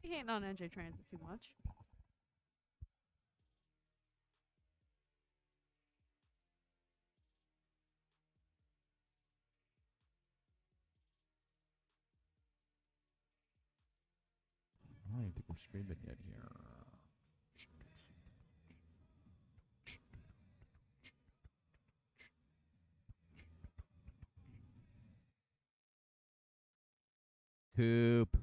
be hating on NJ Transit too much. I don't think we're streaming yet here. Coop.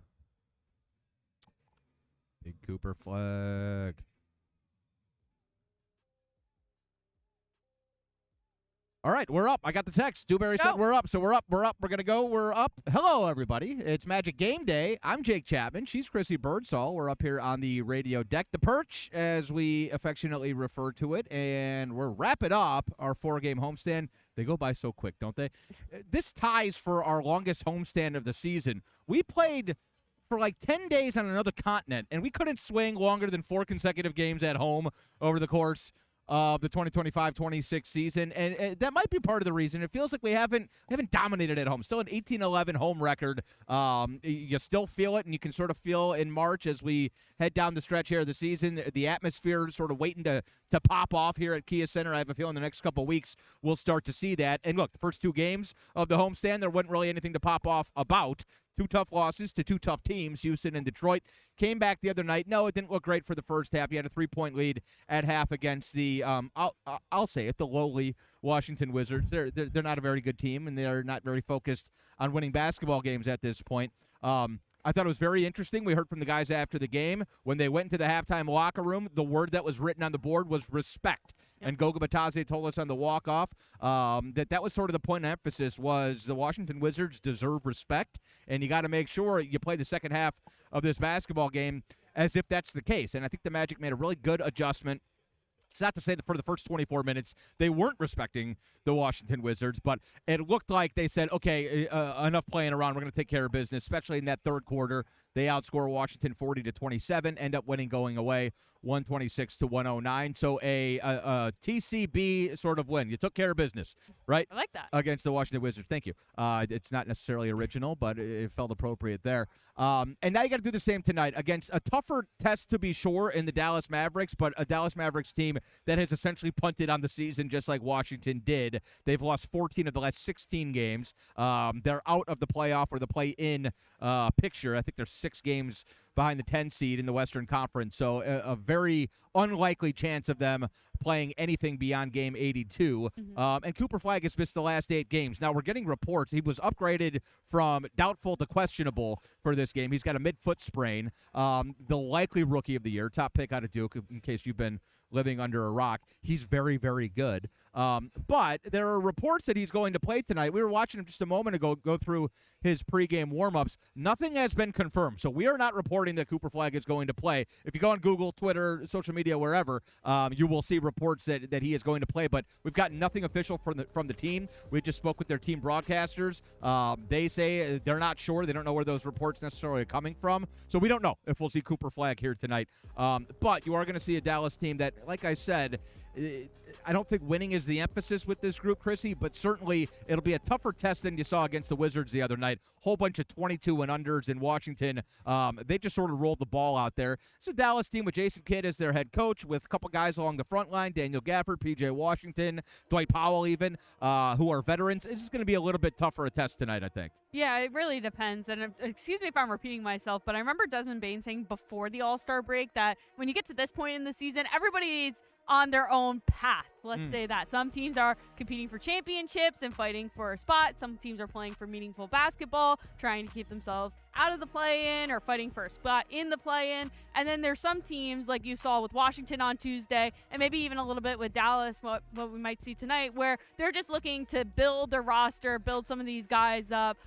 Big Cooper Flagg. All right, we're up. I got the text. Dewberry said we're up, so we're up. We're going to go. We're up. Hello, everybody. It's Magic Game Day. I'm Jake Chapman. She's Chrissy Birdsall. We're up here on the radio deck. The Perch, as we affectionately refer to it, and we're wrapping up our 4-game homestand. They go by so quick, don't they? This ties for our longest homestand of the season. We played for like 10 days on another continent, and we couldn't swing longer than 4 consecutive games at home over the course of the 2025-26 season, and that might be part of the reason. It feels like we haven't dominated at home. Still an 18-11 home record. You still feel it, and you can sort of feel in March as we head down the stretch here of the season, the atmosphere sort of waiting to pop off here at Kia Center. I have a feeling the next couple of weeks we'll start to see that. And look, the first 2 games of the homestand, there wasn't really anything to pop off about. 2 tough losses to 2 tough teams, Houston and Detroit. Came back the other night. No, it didn't look great for the first half. You had a 3-point lead at half against the, I'll say it, the lowly Washington Wizards. They're not a very good team, and they're not very focused on winning basketball games at this point. I thought it was very interesting. We heard from the guys after the game. When they went into the halftime locker room, the word that was written on the board was respect. Yep. And Goga Batadze told us on the walk-off that was sort of the point of emphasis was the Washington Wizards deserve respect, and you got to make sure you play the second half of this basketball game as if that's the case. And I think the Magic made a really good adjustment. It's not to say that for the first 24 minutes they weren't respecting the Washington Wizards, but it looked like they said, okay, enough playing around. We're going to take care of business, especially in that third quarter. They outscore Washington 40-27, end up winning going away 126-109. So a TCB sort of win. You took care of business, right? I like that. Against the Washington Wizards. Thank you. It's not necessarily original, but it felt appropriate there. And now you got to do the same tonight against a tougher test to be sure in the Dallas Mavericks, but a Dallas Mavericks team that has essentially punted on the season just like Washington did. They've lost 14 of the last 16 games. They're out of the playoff or the play-in picture. I think they're 6 games behind the 10 seed in the Western Conference. So a very unlikely chance of them playing anything beyond game 82. Mm-hmm. And Cooper Flagg has missed the last 8 games. Now, we're getting reports. He was upgraded from doubtful to questionable for this game. He's got a mid-foot sprain. The likely rookie of the year, top pick out of Duke, in case you've been living under a rock. He's very, very good. But there are reports that he's going to play tonight. We were watching him just a moment ago go through his pregame warm-ups. Nothing has been confirmed. So we are not reporting that Cooper Flagg is going to play. If you go on Google, Twitter, social media, wherever, you will see reports that he is going to play. But we've got nothing official from the team. We just spoke with their team broadcasters. They say they're not sure. They don't know where those reports necessarily are coming from. So we don't know if we'll see Cooper Flagg here tonight. But you are going to see a Dallas team that, like I said, I don't think winning is the emphasis with this group, Chrissy, but certainly it'll be a tougher test than you saw against the Wizards the other night. Whole bunch of 22 and unders in Washington. They just sort of rolled the ball out there. It's a Dallas team with Jason Kidd as their head coach, with a couple guys along the front line, Daniel Gafford, P.J. Washington, Dwight Powell even, who are veterans. It's just going to be a little bit tougher a test tonight, I think. Yeah, it really depends. And excuse me if I'm repeating myself, but I remember Desmond Bane saying before the All-Star break that when you get to this point in the season, everybody's on their own path. Let's say that. Some teams are competing for championships and fighting for a spot. Some teams are playing for meaningful basketball, trying to keep themselves out of the play-in or fighting for a spot in the play-in. And then there's some teams, like you saw with Washington on Tuesday, and maybe even a little bit with Dallas, what we might see tonight, where they're just looking to build their roster, build some of these guys up,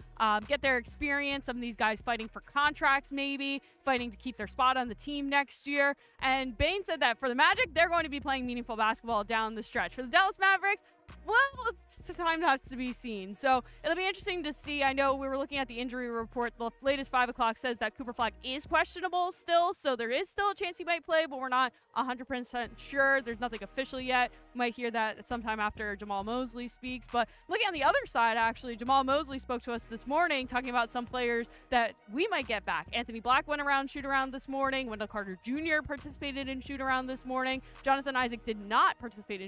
get their experience, some of these guys fighting for contracts maybe, fighting to keep their spot on the team next year. And Bane said that for the Magic, they're going to be playing meaningful basketball down the stretch. For the Dallas Mavericks, Well, time has to be seen. So it'll be interesting to see. I know we were looking at the injury report. The latest 5 o'clock says that Cooper Flagg is questionable still. So there is still a chance he might play, but we're not 100% sure. There's nothing official yet. We might hear that sometime after Jamal Mosley speaks. But looking on the other side, actually, Jamal Mosley spoke to us this morning talking about some players that we might get back. Anthony Black went around shoot-around this morning. Wendell Carter Jr. participated in shoot-around this morning. Jonathan Isaac did not participate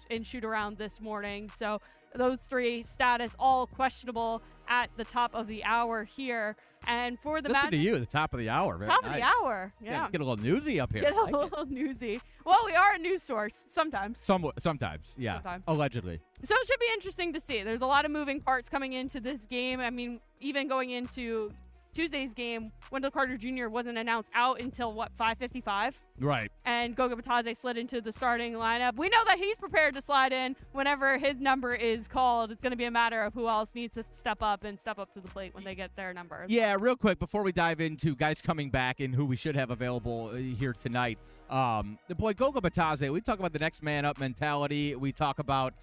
in shoot-around this morning. So those three status all questionable at the top of the hour here. And for the Listen to you, the top of the hour. Top of the hour. Yeah. Get a little newsy up here. Get a little newsy. Well, we are a news source sometimes. Sometimes, yeah. Sometimes. Allegedly. So it should be interesting to see. There's a lot of moving parts coming into this game. I mean, even going into Tuesday's game, Wendell Carter Jr. wasn't announced out until, 5:55? Right. And Goga Bitadze slid into the starting lineup. We know that he's prepared to slide in whenever his number is called. It's going to be a matter of who else needs to step up to the plate when they get their number. Yeah, real quick, before we dive into guys coming back and who we should have available here tonight, the boy Goga Bitadze, we talk about the next man up mentality. We talk about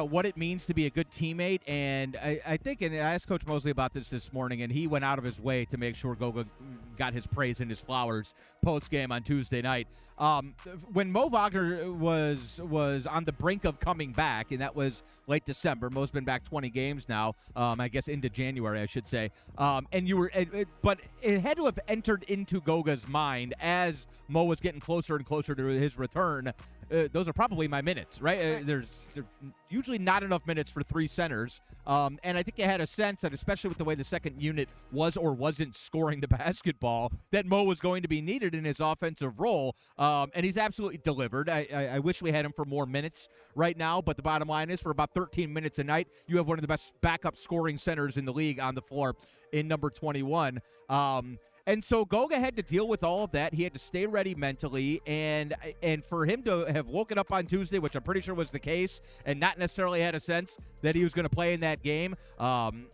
what it means to be a good teammate. And I think, and I asked Coach Mosley about this morning, and he went out of his way to make sure Goga got his praise and his flowers post-game on Tuesday night. When Mo Wagner was on the brink of coming back, and that was late December. Mo's been back 20 games now, I guess into January, I should say. But it had to have entered into Goga's mind as Mo was getting closer and closer to his return. Those are probably my minutes, right? There's usually not enough minutes for three centers. And I think you had a sense that, especially with the way the second unit was or wasn't scoring the basketball, that Mo was going to be needed in his offensive role. And he's absolutely delivered. I wish we had him for more minutes right now, but the bottom line is for about 13 minutes a night, you have one of the best backup scoring centers in the league on the floor in number 21. And so Goga had to deal with all of that. He had to stay ready mentally, and for him to have woken up on Tuesday, which I'm pretty sure was the case, and not necessarily had a sense that he was going to play in that game. I'm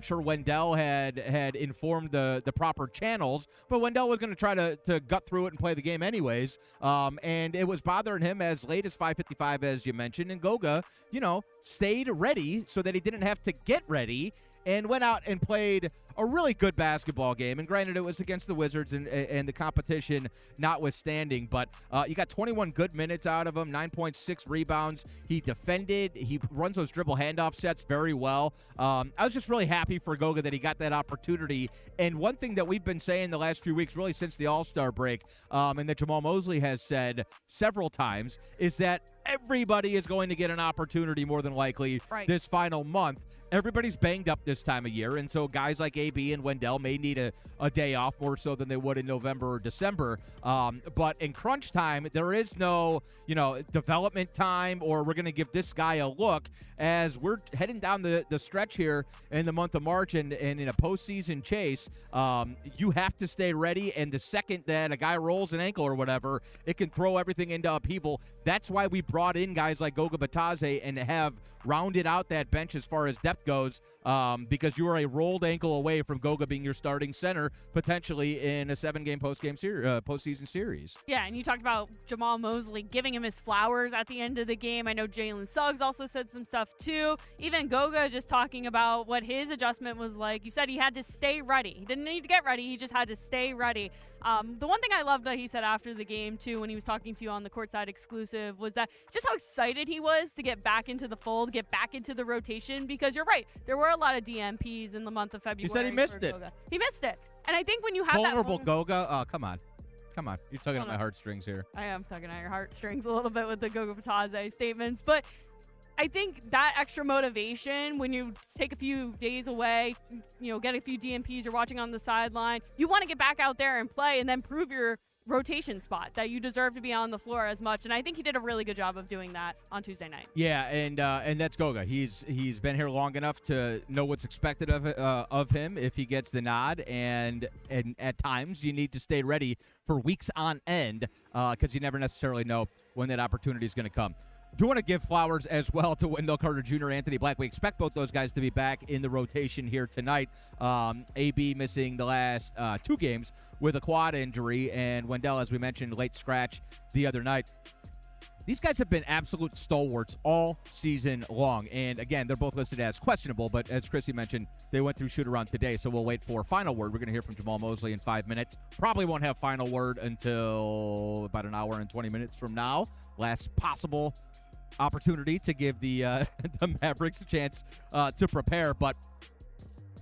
sure Wendell had informed the proper channels, but Wendell was going to try to gut through it and play the game anyways. And it was bothering him as late as 5:55, as you mentioned, and Goga, stayed ready so that he didn't have to get ready, and went out and played a really good basketball game. And granted, it was against the Wizards and the competition notwithstanding, but you got 21 good minutes out of him, 9.6 rebounds. He defended. He runs those dribble handoff sets very well. I was just really happy for Goga that he got that opportunity. And one thing that we've been saying the last few weeks, really since the All-Star break, and that Jamal Mosley has said several times, is that everybody is going to get an opportunity more than likely this final month. Everybody's banged up this time of year, and so guys like AB and Wendell may need a day off more so than they would in November or December. But in crunch time, there is no, development time, or we're going to give this guy a look as we're heading down the stretch here in the month of March and in a postseason chase. You have to stay ready, and the second that a guy rolls an ankle or whatever, it can throw everything into upheaval. That's why we brought in guys like Goga Bitadze and have rounded out that bench as far as depth goes, because you are a rolled ankle away from Goga being your starting center potentially in a 7-game postseason series. Yeah, and you talked about Jamal Mosley giving him his flowers at the end of the game. I know Jalen Suggs also said some stuff too. Even Goga just talking about what his adjustment was like. You said he had to stay ready. He didn't need to get ready. He just had to stay ready. The one thing I loved that he said after the game too, when he was talking to you on the Courtside Exclusive, was that just how excited he was to get back into the fold, get back into the rotation, because you're right, there were a lot of DMPs in the month of February. He said he missed it. Goga. He missed it. And I think when you have vulnerable that Goga, oh, come on. You're tugging at my heartstrings here. I am tugging at your heartstrings a little bit with the Goga Bitadze statements, but I think that extra motivation when you take a few days away, get a few DMPs, you're watching on the sideline, you want to get back out there and play and then prove your rotation spot, that you deserve to be on the floor as much. And I think he did a really good job of doing that on Tuesday night. Yeah, and that's Goga. He's been here long enough to know what's expected of him if he gets the nod, and at times you need to stay ready for weeks on end, because you never necessarily know when that opportunity is going to come. Do want to give flowers as well to Wendell Carter Jr., Anthony Black. We expect both those guys to be back in the rotation here tonight. AB missing the last 2 games with a quad injury, and Wendell, as we mentioned, late scratch the other night. These guys have been absolute stalwarts all season long. And, again, they're both listed as questionable, but as Chrissy mentioned, they went through shoot-around today, so we'll wait for final word. We're going to hear from Jamal Mosley in 5 minutes. Probably won't have final word until about an hour and 20 minutes from now. Last possible opportunity to give the the Mavericks a chance to prepare. But,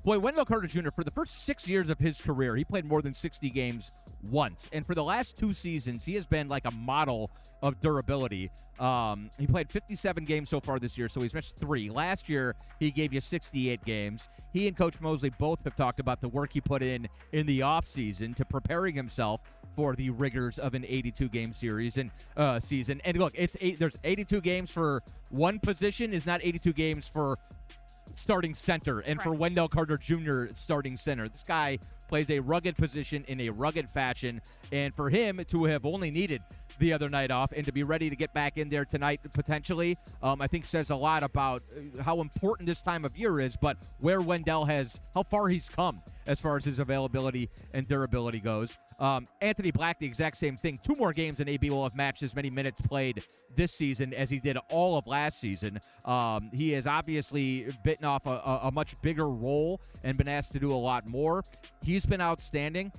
boy, Wendell Carter Jr., for the first 6 years of his career, he played more than 60 games once. And for the last 2 seasons, he has been like a model of durability. He played 57 games so far this year, so he's missed 3. Last year, he gave you 68 games. He and Coach Mosley both have talked about the work he put in the offseason to preparing himself for the rigors of an 82-game series and season. And look, there's 82 games for one position is not 82 games for starting center, and for Wendell Carter Jr. starting center. This guy plays a rugged position in a rugged fashion, and for him to have only needed the other night off and to be ready to get back in there tonight potentially, I think says a lot about how important this time of year is, but where Wendell how far he's come as far as his availability and durability goes. Anthony Black, the exact same thing. 2 more games and AB will have matched as many minutes played this season as he did all of last season. He has obviously bitten off a much bigger role and been asked to do a lot more. He's been outstanding.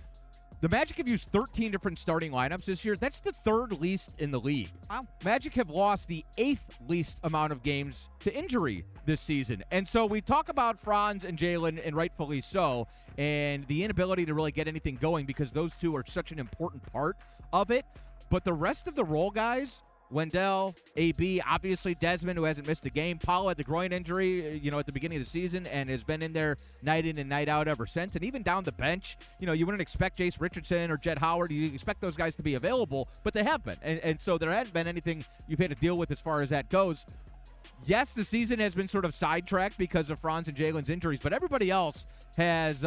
The Magic have used 13 different starting lineups this year. That's the 3rd least in the league. Wow. Magic have lost the 8th least amount of games to injury this season. And so we talk about Franz and Jalen, and rightfully so, and the inability to really get anything going because those two are such an important part of it. But the rest of the role guys, Wendell, AB, obviously Desmond, who hasn't missed a game. Paolo had the groin injury, at the beginning of the season and has been in there night in and night out ever since. And even down the bench, you wouldn't expect Jace Richardson or Jett Howard. You expect those guys to be available, but they have been. And so there hasn't been anything you've had to deal with as far as that goes. Yes, the season has been sort of sidetracked because of Franz and Jalen's injuries, but everybody else has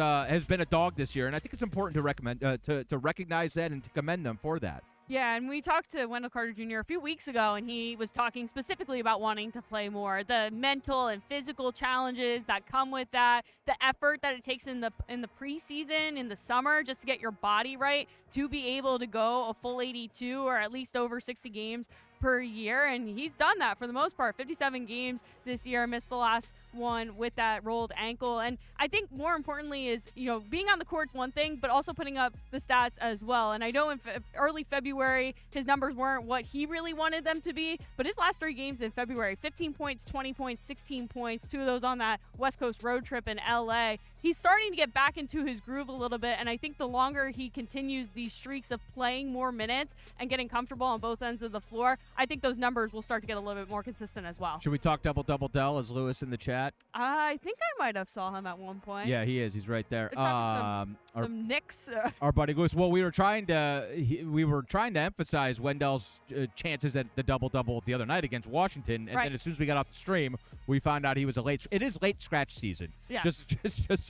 been a dog this year. And I think it's important to recognize that and to commend them for that. Yeah, and we talked to Wendell Carter Jr. a few weeks ago, and he was talking specifically about wanting to play more, the mental and physical challenges that come with that, the effort that it takes in the preseason, in the summer, just to get your body right, to be able to go a full 82 or at least over 60 games per year, and he's done that for the most part. 57 games this year, missed the last one with that rolled ankle. And I think more importantly is, being on the court's one thing, but also putting up the stats as well. And I know in early February, his numbers weren't what he really wanted them to be, but his last 3 games in February, 15 points, 20 points, 16 points, 2 of those on that West Coast road trip in LA. He's starting to get back into his groove a little bit, and I think the longer he continues these streaks of playing more minutes and getting comfortable on both ends of the floor, I think those numbers will start to get a little bit more consistent as well. Should we talk double-double Dell? Is Lewis in the chat? I think I might have saw him at one point. Yeah, he is. He's right there. Some Knicks. Our buddy Lewis. Well, we were trying to emphasize Wendell's chances at the double-double the other night against Washington, and then as soon as we got off the stream, we found out he was it is late scratch season. Yeah. Just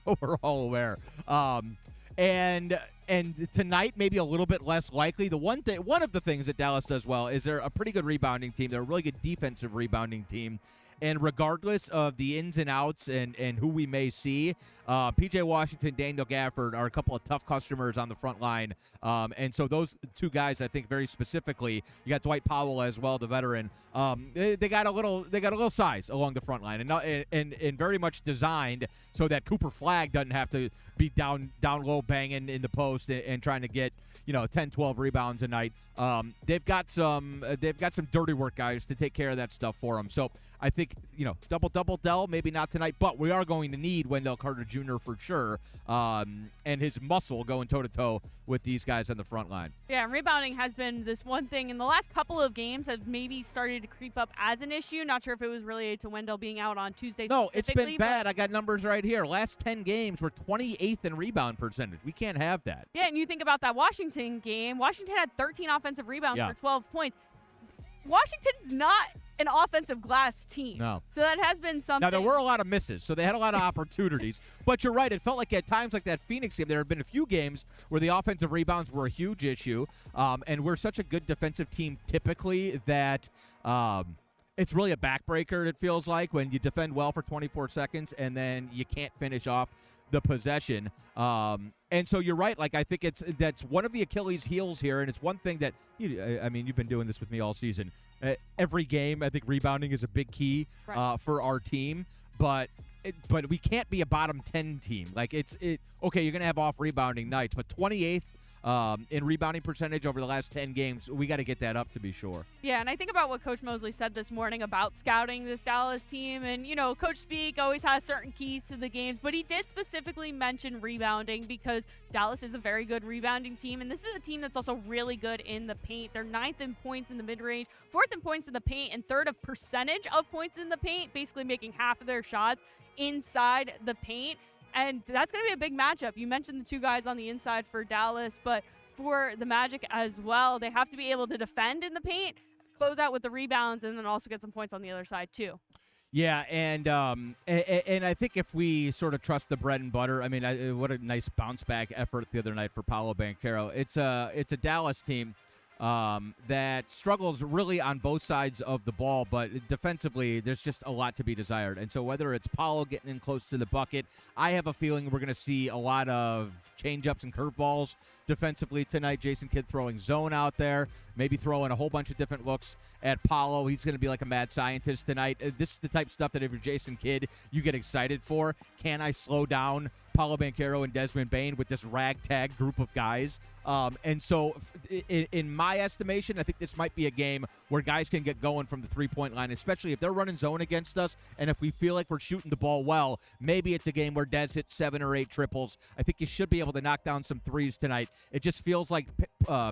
so we're all aware. And tonight maybe a little bit less likely. One of the things that Dallas does well is they're a pretty good rebounding team. They're a really good defensive rebounding team. And regardless of the ins and outs and who we may see, P.J. Washington, Daniel Gafford are a couple of tough customers on the front line. And so those 2 guys, I think very specifically, you got Dwight Powell as well, the veteran. They got a little size along the front line, and very much designed so that Cooper Flagg doesn't have to be down low banging in the post and trying to get 10, 12 rebounds a night. They've got some dirty work guys to take care of that stuff for them. So I think, double Dell, maybe not tonight, but we are going to need Wendell Carter Jr. for sure, and his muscle going toe-to-toe with these guys on the front line. Yeah, and rebounding has been this one thing in the last couple of games has maybe started to creep up as an issue. Not sure if it was related to Wendell being out on Tuesday No, it's been bad. I got numbers right here. Last 10 games, we're 28th in rebound percentage. We can't have that. Yeah, and you think about that Washington game. Washington had 13 offensive rebounds for 12 points. Washington's not an offensive glass team. No. So that has been something. Now, there were a lot of misses, so they had a lot of opportunities. But you're right. It felt like at times like that Phoenix game, there have been a few games where the offensive rebounds were a huge issue. And we're such a good defensive team typically that it's really a backbreaker, it feels like, when you defend well for 24 seconds and then you can't finish off the possession. And so you're right. Like, I think that's one of the Achilles heels here, and it's one thing that you've been doing this with me all season. Every game, I think rebounding is a big key for our team, but we can't be a bottom 10 team. Like, okay, you're gonna have off rebounding nights, but 28th in rebounding percentage over the last 10 games, we got to get that up to be sure. Yeah, and I think about what Coach Mosley said this morning about scouting this Dallas team. And, Coach Speak always has certain keys to the games, but he did specifically mention rebounding because Dallas is a very good rebounding team. And this is a team that's also really good in the paint. They're 9th in points in the mid-range, 4th in points in the paint, and 3rd of percentage of points in the paint, basically making half of their shots inside the paint. And that's going to be a big matchup. You mentioned the two guys on the inside for Dallas, but for the Magic as well, they have to be able to defend in the paint, close out with the rebounds, and then also get some points on the other side too. Yeah, and I think if we sort of trust the bread and butter, what a nice bounce back effort the other night for Paolo Banchero. It's a Dallas team that struggles really on both sides of the ball, but defensively, there's just a lot to be desired. And so whether it's Paolo getting in close to the bucket, I have a feeling we're going to see a lot of change-ups and curveballs defensively tonight. Jason Kidd throwing zone out there, maybe throwing a whole bunch of different looks at Paolo. He's going to be like a mad scientist tonight. This is the type of stuff that if you're Jason Kidd, you get excited for. Can I slow down Paolo Banchero and Desmond Bane with this ragtag group of guys? And so in my estimation, I think this might be a game where guys can get going from the three-point line, especially if they're running zone against us, and if we feel like we're shooting the ball well, maybe it's a game where Des hits 7 or 8 triples. I think you should be able to knock down some threes tonight. It just feels like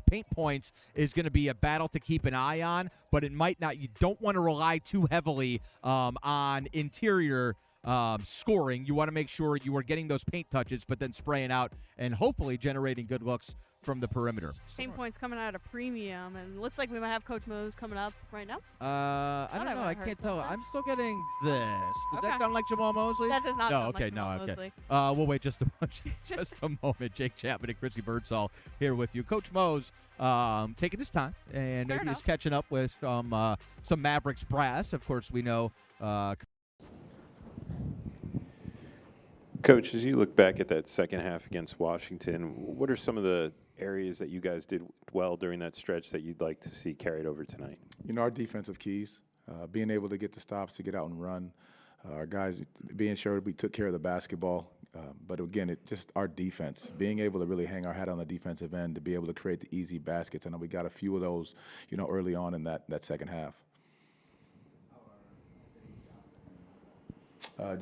paint points is going to be a battle to keep an eye on, but it might not. You don't want to rely too heavily on interior scoring. You want to make sure you are getting those paint touches, but then spraying out and hopefully generating good looks from the perimeter. Paint points coming out of premium, and looks like we might have Coach Mose coming up right now. I don't know. I can't tell. I'm still getting this. Does that sound like Jamal Mosley? That does not sound okay, like Jamal okay. Mosley. We'll wait just a moment. Jake Chapman and Chrissy Birdsall here with you. Coach Mose taking his time, and he's catching up with some Mavericks brass. Of course, we know. Coach, as you look back at that second half against Washington, what are some of the areas that you guys did well during that stretch that you'd like to see carried over tonight? Our defensive keys, being able to get the stops to get out and run, our guys being sure we took care of the basketball. But again, it just our defense, being able to really hang our hat on the defensive end to be able to create the easy baskets. I know we got a few of those, early on in that second half.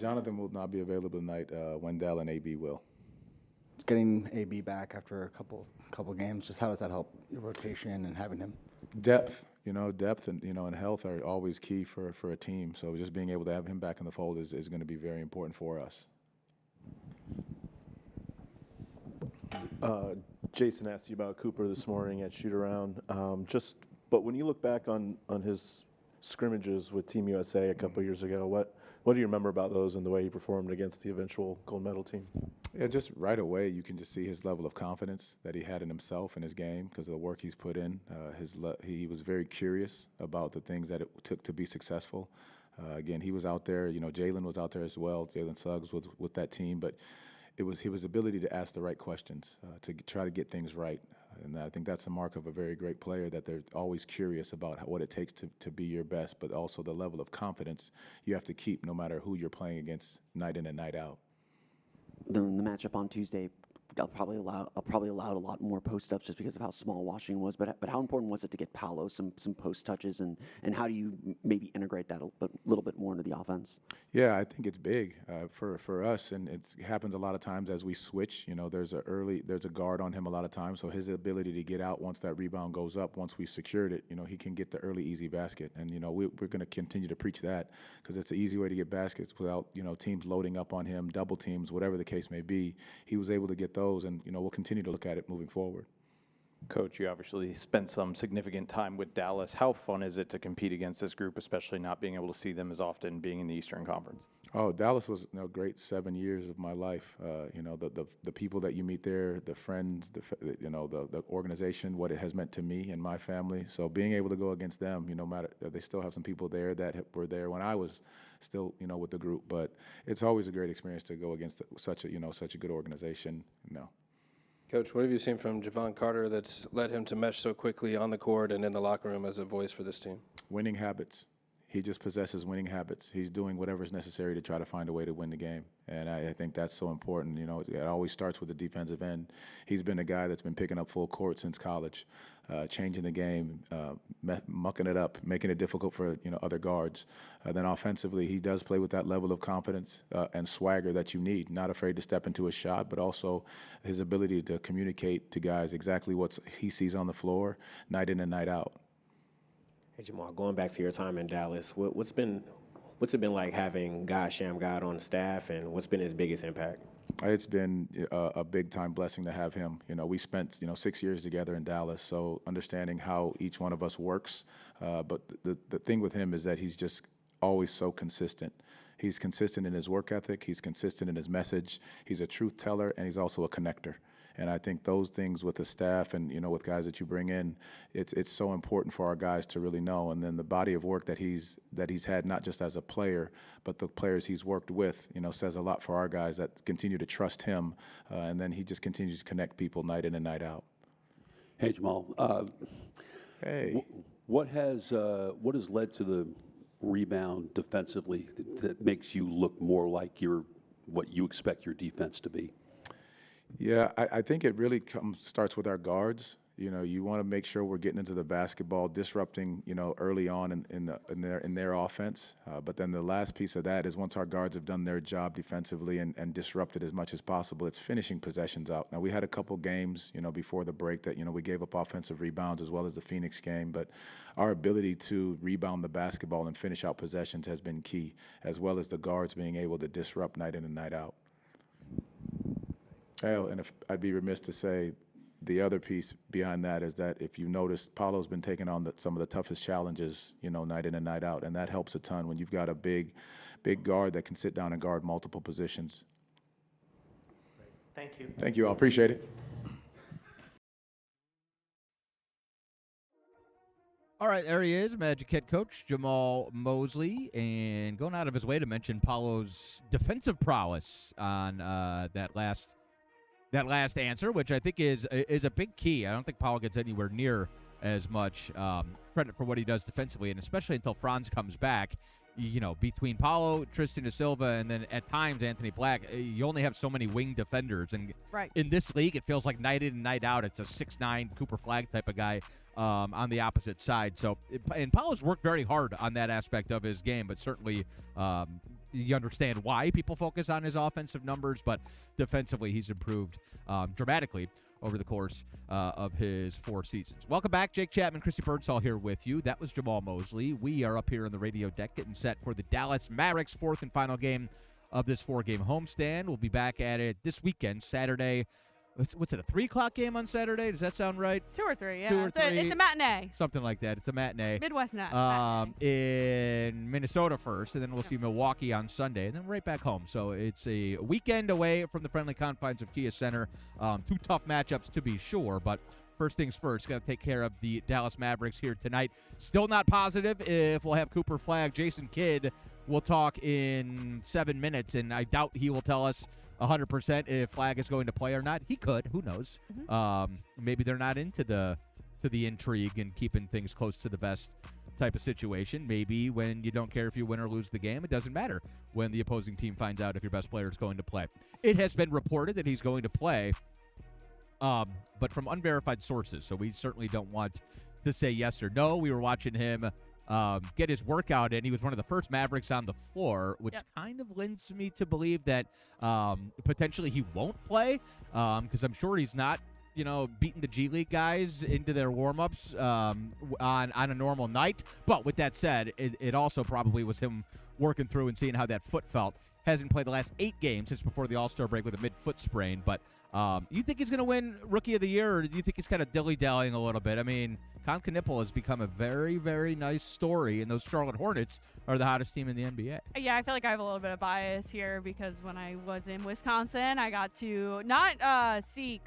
Jonathan will not be available tonight. Wendell and AB will. Getting AB back after a couple games, just how does that help your rotation and having him? Depth, depth and health are always key for a team. So just being able to have him back in the fold is going to be very important for us. Jason asked you about Cooper this morning at shoot-around. But when you look back on his scrimmages with Team USA a couple years ago, what do you remember about those and the way he performed against the eventual gold medal team? Yeah, just right away you can just see his level of confidence that he had in himself and his game because of the work he's put in. He was very curious about the things that it took to be successful. Again, he was out there. Jalen was out there as well. Jalen Suggs was with that team, but it was his ability to ask the right questions to try to get things right. And I think that's a mark of a very great player, that they're always curious about what it takes to be your best, but also the level of confidence you have to keep no matter who you're playing against night in and night out. The matchup on Tuesday probably allowed a lot more post-ups just because of how small Washington was. But how important was it to get Paolo some post touches, and how do you maybe integrate that a little bit more into the offense? Yeah, I think it's big for us, and it happens a lot of times as we switch. There's a guard on him a lot of times, so his ability to get out once that rebound goes up, once we secured it, he can get the early easy basket, and we're going to continue to preach that because it's an easy way to get baskets without teams loading up on him, double teams, whatever the case may be. He was able to get those, and we'll continue to look at it moving forward. Coach, you obviously spent some significant time with Dallas. How fun is it to compete against this group, especially not being able to see them as often being in the Eastern Conference? Oh, Dallas was a great 7 years of my life. The people that you meet there, the friends, the organization, what it has meant to me and my family. So being able to go against them, no matter, they still have some people there that were there when I was still, with the group. But it's always a great experience to go against such a good organization. Coach, what have you seen from Jevon Carter that's led him to mesh so quickly on the court and in the locker room as a voice for this team? Winning habits. He just possesses winning habits. He's doing whatever is necessary to try to find a way to win the game. And I think that's so important. It always starts with the defensive end. He's been a guy that's been picking up full court since college, changing the game, mucking it up, making it difficult for other guards. Then offensively, he does play with that level of confidence and swagger that you need. Not afraid to step into a shot, but also his ability to communicate to guys exactly what he sees on the floor, night in and night out. Hey, Jamal, going back to your time in Dallas, what's it been like having God Sham God on staff, and what's been his biggest impact? It's been a big-time blessing to have him. We spent 6 years together in Dallas, so understanding how each one of us works. But the thing with him is that he's just always so consistent. He's consistent in his work ethic. He's consistent in his message. He's a truth teller, and he's also a connector. And I think those things with the staff and, with guys that you bring in, it's so important for our guys to really know. And then the body of work that he's had, not just as a player, but the players he's worked with, says a lot for our guys that continue to trust him. And then he just continues to connect people night in and night out. Hey, Jamal. Hey. What has led to the rebound defensively that makes you look more like what you expect your defense to be? Yeah, I think it really starts with our guards. You want to make sure we're getting into the basketball, disrupting, early on in their offense. But then the last piece of that is once our guards have done their job defensively and disrupted as much as possible, it's finishing possessions out. Now, we had a couple games, before the break that, we gave up offensive rebounds as well as the Phoenix game. But our ability to rebound the basketball and finish out possessions has been key, as well as the guards being able to disrupt night in and night out. And if I'd be remiss to say the other piece behind that is that if you notice, Paolo's been taking on some of the toughest challenges, night in and night out, and that helps a ton when you've got a big guard that can sit down and guard multiple positions. Thank you. Thank you all. Appreciate it. All right, there he is, Magic head coach Jamal Mosley, and going out of his way to mention Paolo's defensive prowess on that last answer, which I think is a big key. I don't think Paolo gets anywhere near as much credit for what he does defensively, and especially until Franz comes back. Between Paolo, Tristan da Silva, and then at times Anthony Black, you only have so many wing defenders. And in this league, it feels like night in and night out, it's a 6'9" Cooper Flagg type of guy on the opposite side. And Paolo's worked very hard on that aspect of his game, but certainly you understand why people focus on his offensive numbers, but defensively he's improved dramatically over the course of his 4 seasons. Welcome back. Jake Chapman, Chrissy Birdsall here with you. That was Jamal Mosley. We are up here in the radio deck getting set for the Dallas Mavericks' 4th and final game of this 4-game homestand. We'll be back at it this weekend, Saturday. What's it, a 3 o'clock game on Saturday? Does that sound right? 2 or 3, yeah. 2 or 3. It's a matinee. Something like that. It's a matinee. Midwest matinee. In Minnesota first, and then we'll see Milwaukee on Sunday, and then right back home. So it's a weekend away from the friendly confines of Kia Center. 2 tough matchups to be sure, but first things first, got to take care of the Dallas Mavericks here tonight. Still not positive if we'll have Cooper Flagg. Jason Kidd will talk in 7 minutes, and I doubt he will tell us 100% if Flagg is going to play or not. He could. Who knows? Maybe they're not into the intrigue and keeping things close to the vest type of situation. Maybe when you don't care if you win or lose the game, it doesn't matter when the opposing team finds out if your best player is going to play. It has been reported that he's going to play, but from unverified sources, so we certainly don't want to say yes or no. We were watching him get his workout in. He was one of the first Mavericks on the floor, which kind of lends me to believe that potentially he won't play, because I'm sure he's not, beating the G League guys into their warm-ups on a normal night. But with that said, it also probably was him working through and seeing how that foot felt. Hasn't played the last 8 games since before the All-Star break with a mid-foot sprain. But you think he's going to win Rookie of the Year, or do you think he's kind of dilly-dallying a little bit? I mean, Con Knipple has become a very, very nice story, and those Charlotte Hornets are the hottest team in the NBA. Yeah, I feel like I have a little bit of bias here because when I was in Wisconsin, I got to not see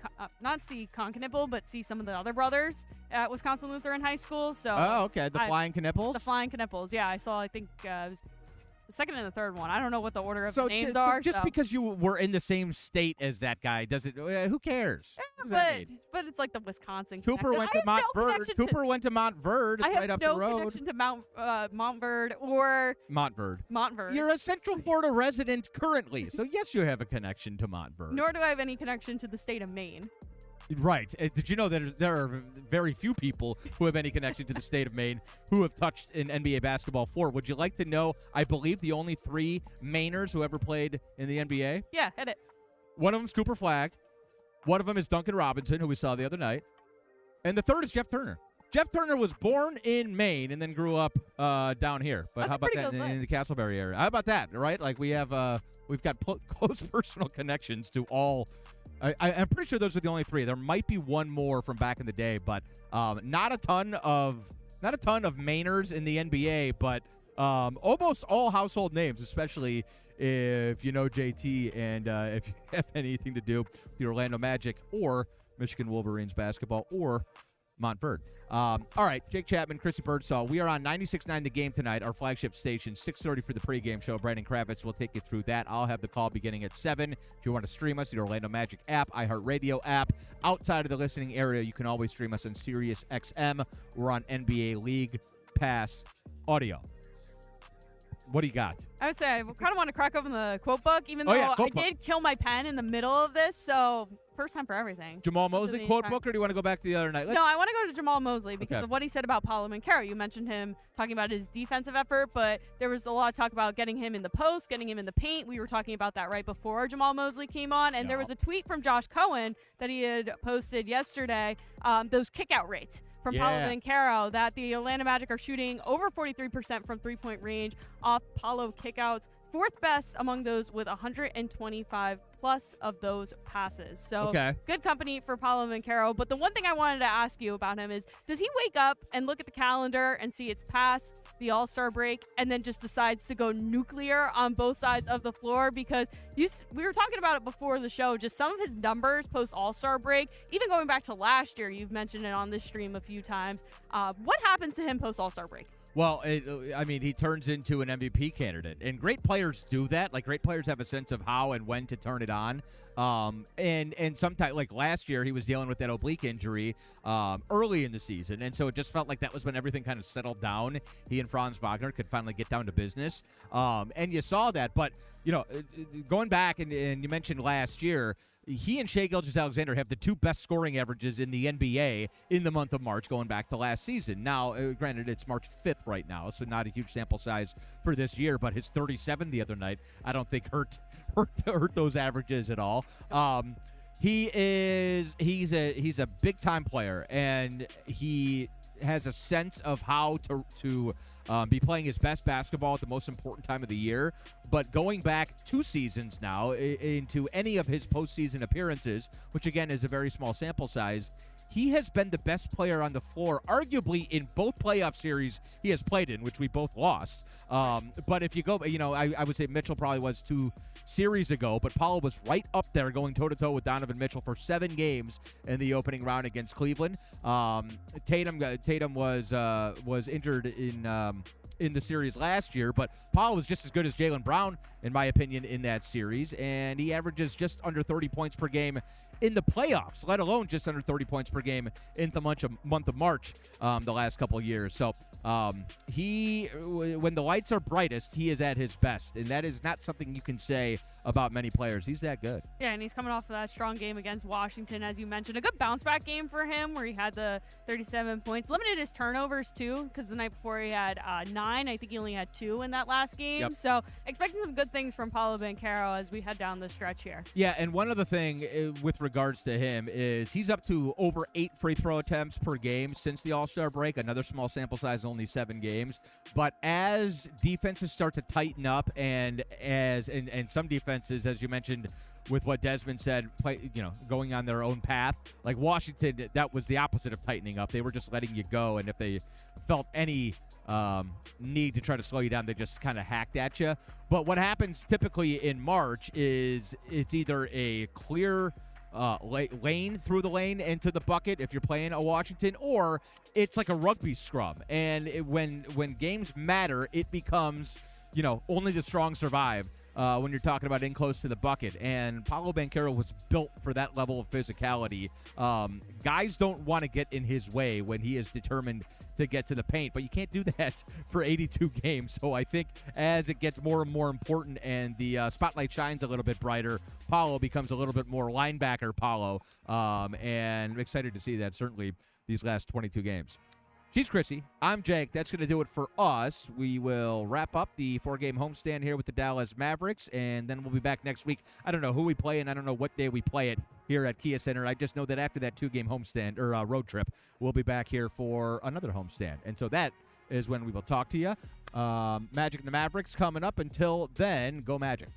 Con Knipple, but see some of the other brothers at Wisconsin Lutheran High School. So okay, the Flying Knipples? The Flying Knipples, yeah. I saw, I think it was second and the third one. I don't know what the order of So the names just, are. just because you were in the same state as that guy doesn't. Who cares? What does that mean? But it's like the Wisconsin Cooper connection. went I to have no Montverde. connection Cooper went to Montverde. It's I have right up no the road. connection to Montverde or Montverde. You're a Central Florida resident currently, so yes, you have a connection to Montverde. nor do I have any connection to the state of Maine. Right. Did you know that there are very few people who have any connection to the state of Maine who have touched an NBA basketball floor? Would you like to know, I believe, the only 3 Mainers who ever played in the NBA? Yeah, hit it. One of them is Cooper Flagg. One of them is Duncan Robinson, who we saw the other night. And the third is Jeff Turner. Jeff Turner was born in Maine and then grew up down here. But how about that in the Castleberry area? How about that, right? Like we've got close personal connections to all. I'm pretty sure those are the only 3. There might be one more from back in the day, but not a ton of Mainers in the NBA, but almost all household names, especially if you know JT and if you have anything to do with the Orlando Magic or Michigan Wolverines basketball or Montverde. All right, Jake Chapman, Chrissy Birdsall. We are on 96.9 The Game tonight, our flagship station, 6:30 for the pregame show. Brandon Kravitz will take you through that. I'll have the call beginning at 7. If you want to stream us, the Orlando Magic app, iHeartRadio app. Outside of the listening area, you can always stream us on Sirius XM. We're on NBA League Pass Audio. What do you got? I would say I kind of want to crack open the quote book, even though I did kill my pen in the middle of this, so first time for everything. Jamal Mosley quote book, or do you want to go back to the other night? No, I want to go to Jamal Mosley because of what he said about Paolo Banchero. You mentioned him talking about his defensive effort, but there was a lot of talk about getting him in the post, getting him in the paint. We were talking about that right before Jamal Mosley came on, and there was a tweet from Josh Cohen that he had posted yesterday, those kick-out rates from Paolo Banchero, that the Orlando Magic are shooting over 43% from three-point range off Paolo kickouts, 4th best among those with 125 plus of those passes. So good company for Paolo Banchero. But the one thing I wanted to ask you about him is, does he wake up and look at the calendar and see it's past the All-Star break and then just decides to go nuclear on both sides of the floor? Because we were talking about it before the show, just some of his numbers post All-Star break, even going back to last year, you've mentioned it on this stream a few times. What happens to him post All-Star break? Well, he turns into an MVP candidate, and great players do that. Like, great players have a sense of how and when to turn it on. And sometimes, like last year, he was dealing with that oblique injury early in the season, and so it just felt like that was when everything kind of settled down. He and Franz Wagner could finally get down to business, and you saw that. But going back and you mentioned last year, he and Shai Gilgeous-Alexander have the 2 best scoring averages in the NBA in the month of March going back to last season. Now, granted, it's March 5th right now, so not a huge sample size for this year, but his 37 the other night I don't think hurt those averages at all. He's a big-time player, and he has a sense of how to be playing his best basketball at the most important time of the year. But going back 2 seasons now into any of his postseason appearances, which again is a very small sample size, he has been the best player on the floor, arguably in both playoff series he has played in, which we both lost. But if you go, I would say Mitchell probably was 2 series ago, but Paolo was right up there going toe-to-toe with Donovan Mitchell for 7 games in the opening round against Cleveland. Tatum was injured in the series last year, but Paolo was just as good as Jaylen Brown, in my opinion, in that series, and he averages just under 30 points per game in the playoffs, let alone just under 30 points per game in the month of March the last couple of years. So when the lights are brightest, he is at his best, and that is not something you can say about many players. He's that good. Yeah, and he's coming off of that strong game against Washington, as you mentioned. A good bounce-back game for him where he had the 37 points. Limited his turnovers, too, because the night before he had 9. I think he only had 2 in that last game. Yep. So expecting some good things from Paolo Banchero as we head down the stretch here. Yeah, and one other thing with regards to him is he's up to over 8 free throw attempts per game since the All-Star break. Another small sample size, only 7 games. But as defenses start to tighten up, and some defenses, as you mentioned, with what Desmond said, going on their own path. Like Washington, that was the opposite of tightening up. They were just letting you go, and if they felt any need to try to slow you down, they just kind of hacked at you. But what happens typically in March is it's either a clear lane through the lane into the bucket if you're playing a Washington, or it's like a rugby scrum. And when games matter, it becomes only the strong survive when you're talking about in close to the bucket. And Paolo Banchero was built for that level of physicality. Guys don't want to get in his way when he is determined to get to the paint, but you can't do that for 82 games. So I think as it gets more and more important and the spotlight shines a little bit brighter, Paolo becomes a little bit more linebacker Paolo, and I'm excited to see that certainly these last 22 games. She's Chrissy. I'm Jake. That's going to do it for us. We will wrap up the 4-game homestand here with the Dallas Mavericks, and then we'll be back next week. I don't know who we play, and I don't know what day we play it here at Kia Center. I just know that after that 2-game homestand or road trip, we'll be back here for another homestand. And so that is when we will talk to you. Magic and the Mavericks coming up. Until then, go Magic.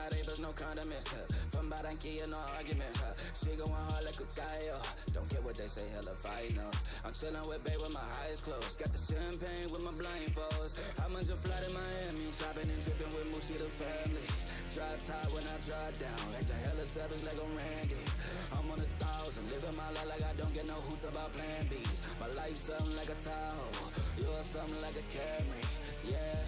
neighbors, no condiments. From Barranquilla, no argument. She going hard like a gallo. Don't care what they say, hell if I know. I'm chilling with babe with my eyes closed. Got the champagne with my blindfolds. I'm on your flight in Miami. Chopping and dripping with Moochie the family. Dry tie when I drive down. Acting hella savage like I'm Randy. I'm on 1,000. Living my life like I don't get no hoots about plan B's. My life something like a Tahoe. You're something like a Camry. Yeah.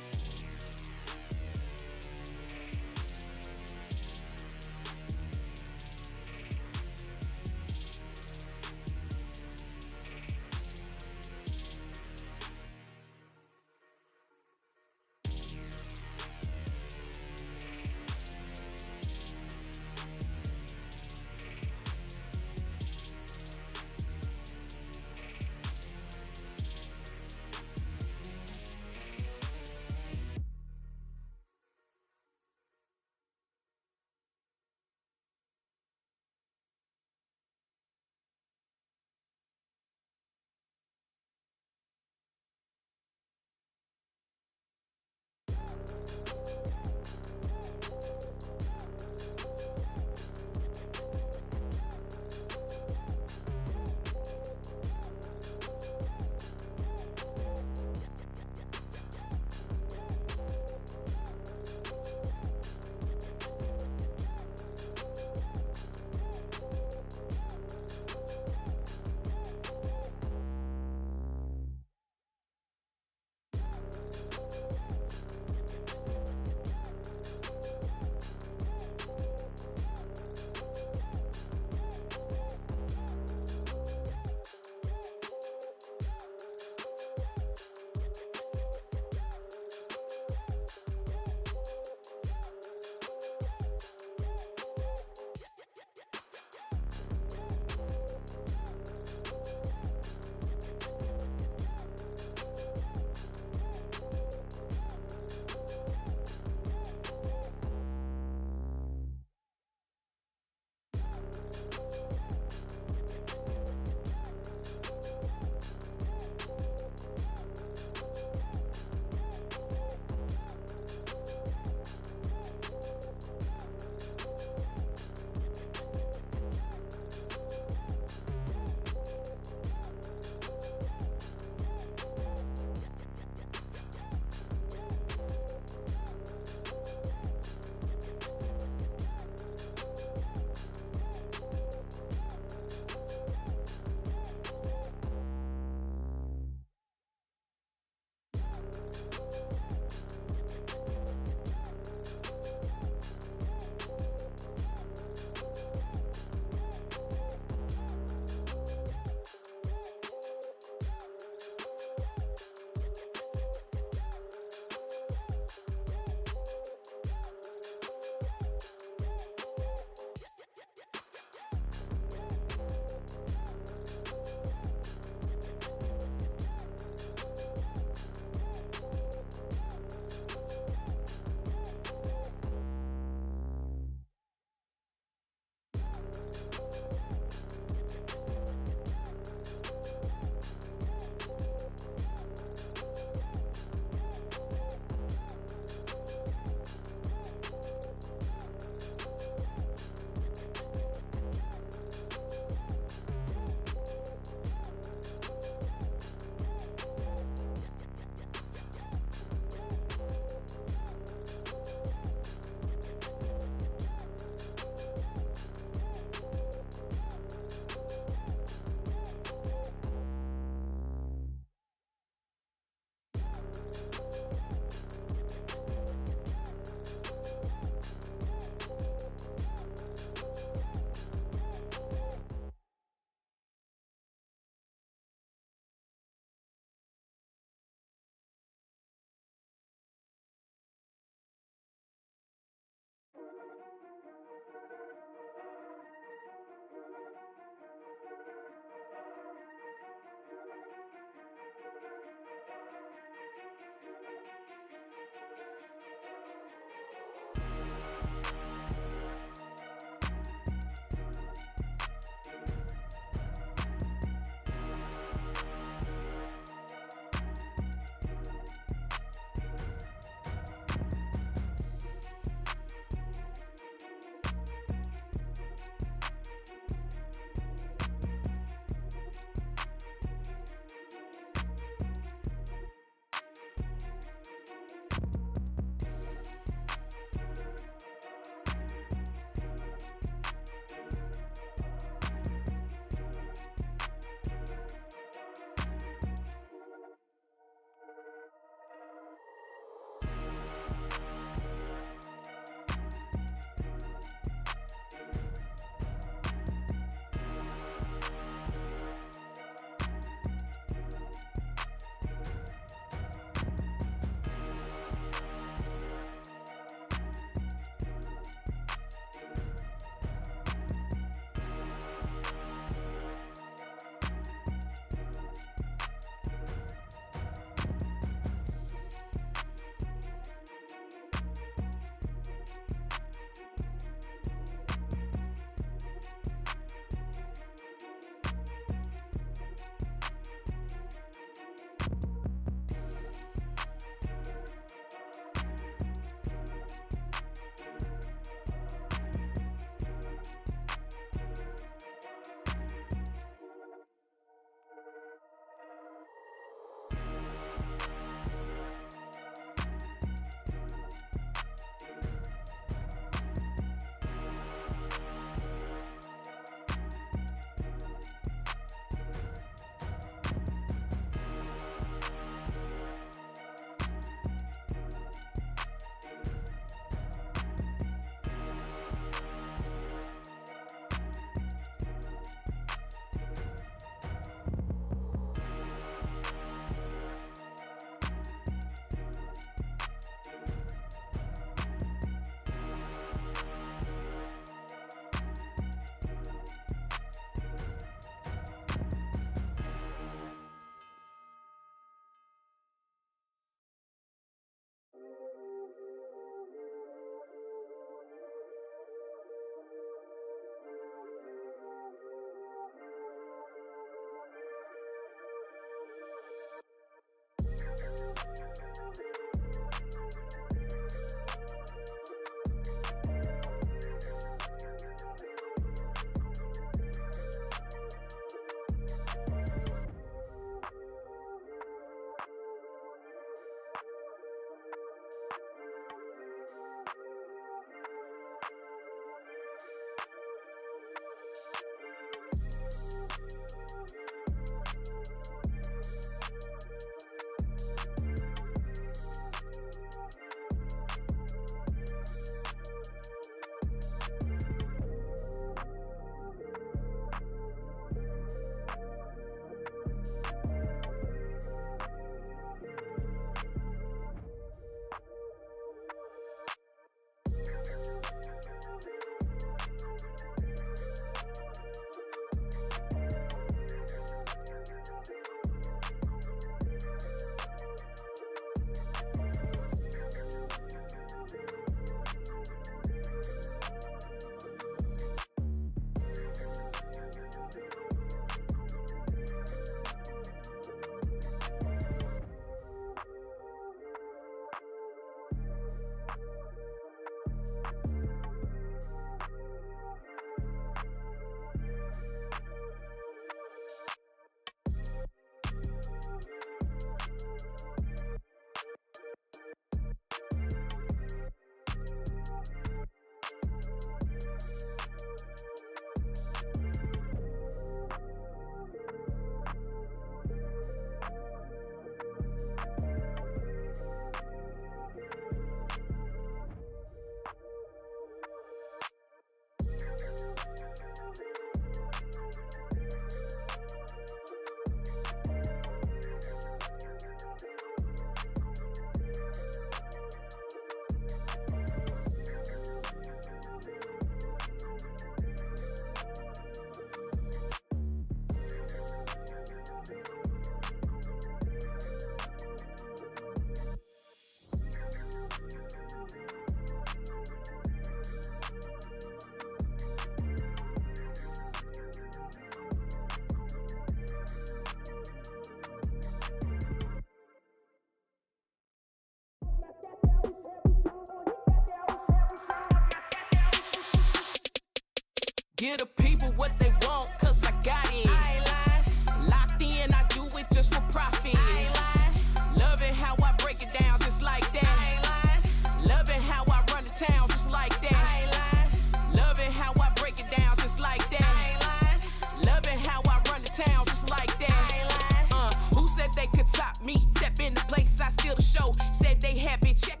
Give the people what they want, cause I got it. I ain't lying. Locked in, I do it just for profit. I ain't lying. Love it how I break it down just like that. I ain't lying. Love it how I run the town just like that. I ain't lying. Love it how I break it down just like that. I ain't lying. Love it how I run the town just like that. I ain't lying. Who said they could top me? Step in the place, I steal the show. Said they happy, check.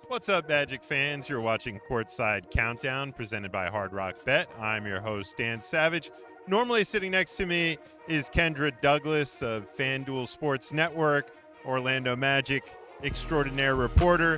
What's up, Magic fans? You're watching Courtside Countdown, presented by Hard Rock Bet. I'm your host, Dan Savage. Normally sitting next to me is Kendra Douglas of FanDuel Sports Network, Orlando Magic extraordinaire reporter.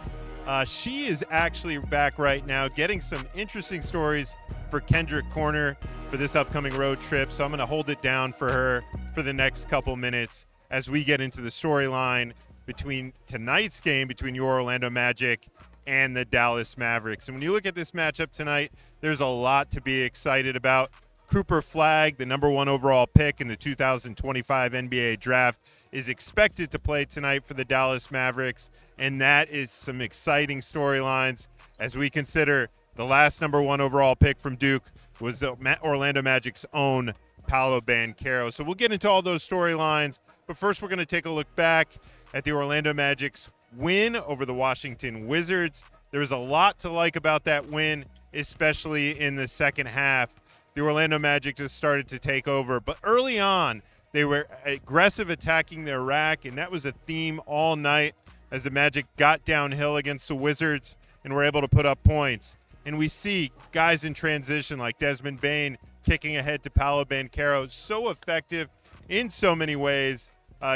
She is actually back right now getting some interesting stories for Kendrick Corner for this upcoming road trip, so I'm going to hold it down for her for the next couple minutes as we get into the storyline between tonight's game between your Orlando Magic and the Dallas Mavericks. And when you look at this matchup tonight, there's a lot to be excited about. Cooper Flagg, the number 1 overall pick in the 2025 NBA draft, is expected to play tonight for the Dallas Mavericks, and that is some exciting storylines as we consider the last number 1 overall pick from Duke was the Orlando Magic's own Paolo Banchero. So we'll get into all those storylines, but first we're going to take a look back at the Orlando Magic's win over the Washington Wizards. There was a lot to like about that win, especially in the second half. The Orlando Magic just started to take over, but early on, they were aggressive attacking their rack, and that was a theme all night as the Magic got downhill against the Wizards and were able to put up points. And we see guys in transition like Desmond Bane kicking ahead to Paolo Banchero, so effective in so many ways,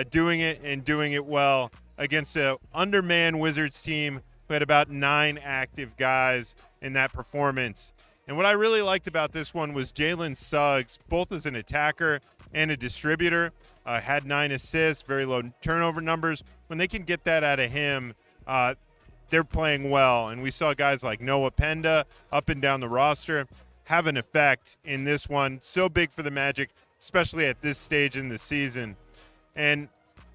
doing it well against an undermanned Wizards team who had about 9 active guys in that performance. And what I really liked about this one was Jalen Suggs, both as an attacker and a distributor, had 9 assists, very low turnover numbers. When they can get that out of him, they're playing well. And we saw guys like Noah Penda up and down the roster have an effect in this one. So big for the Magic, especially at this stage in the season. And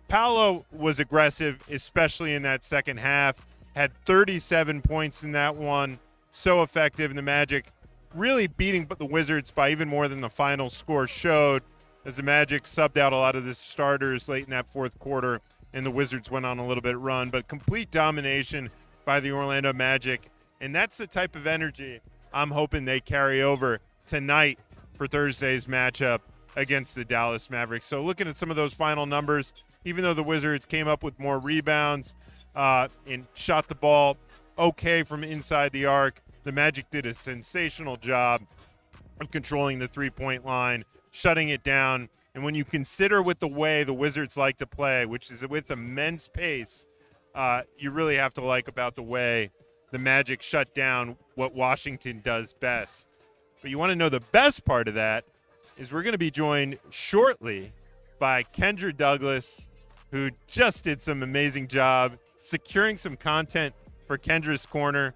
Paolo was aggressive, especially in that second half, had 37 points in that one. So effective, and the Magic really beating the Wizards by even more than the final score showed, as the Magic subbed out a lot of the starters late in that fourth quarter, and the Wizards went on a little bit run. But complete domination by the Orlando Magic, and that's the type of energy I'm hoping they carry over tonight for Thursday's matchup against the Dallas Mavericks. So looking at some of those final numbers, even though the Wizards came up with more rebounds and shot the ball okay from inside the arc, the Magic did a sensational job of controlling the three-point line, shutting it down. And when you consider with the way the Wizards like to play, which is with immense pace, you really have to like about the way the Magic shut down what Washington does best. But you want to know the best part of that is we're going to be joined shortly by Kendra Douglas, who just did some amazing job securing some content for Kendra's Corner.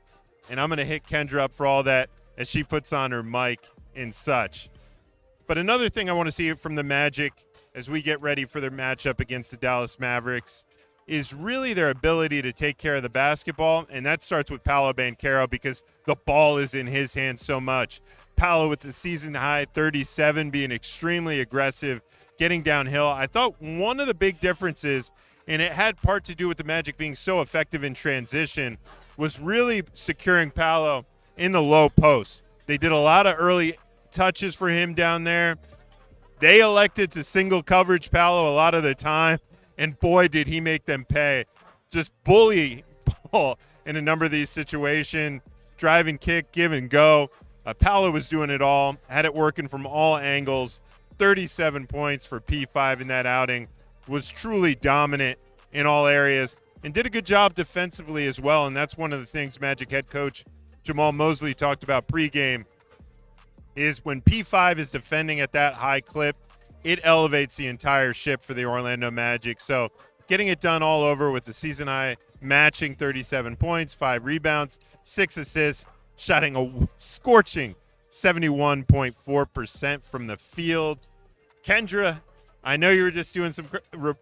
And I'm going to hit Kendra up for all that as she puts on her mic and such. But another thing I want to see from the Magic as we get ready for their matchup against the Dallas Mavericks is really their ability to take care of the basketball. And that starts with Paolo Banchero because the ball is in his hands so much. Paolo with the season high 37, being extremely aggressive, getting downhill. I thought one of the big differences, and it had part to do with the Magic being so effective in transition, was really securing Paolo in the low post. They did a lot of early touches for him down there. They elected to single coverage Paolo a lot of the time, and boy, did he make them pay. Just bully ball in a number of these situations, drive and kick, give and go. Paolo was doing it all, had it working from all angles. 37 points for P5 in that outing, was truly dominant in all areas, and did a good job defensively as well. And that's one of the things Magic head coach Jamal Mosley talked about pregame, is when P5 is defending at that high clip, it elevates the entire ship for the Orlando Magic. So getting it done all over with the season high, matching 37 points, 5 rebounds, 6 assists, shooting a scorching 71.4% from the field. Kendra, I know you were just doing some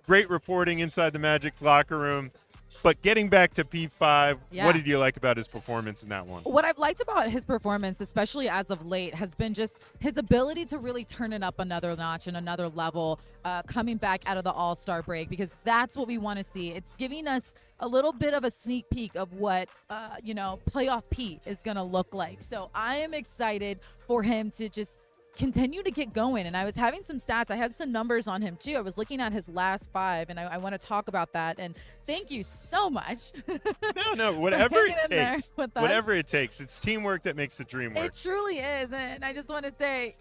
great reporting inside the Magic's locker room. But getting back to P5, Yeah. what did you like about his performance in that one? What I've liked about his performance, especially as of late, has been just his ability to really turn it up another notch and another level coming back out of the All-Star break, because that's what we want to see. It's giving us a little bit of a sneak peek of what, playoff Pete is going to look like. So I am excited for him to just continue to get going. And I was having some stats. I had some numbers on him too. I was looking at his last 5, and I want to talk about that. And thank you so much. No, whatever hanging it in there takes. with us. Whatever it takes. It's teamwork that makes the dream work. It truly is. And I just want to say,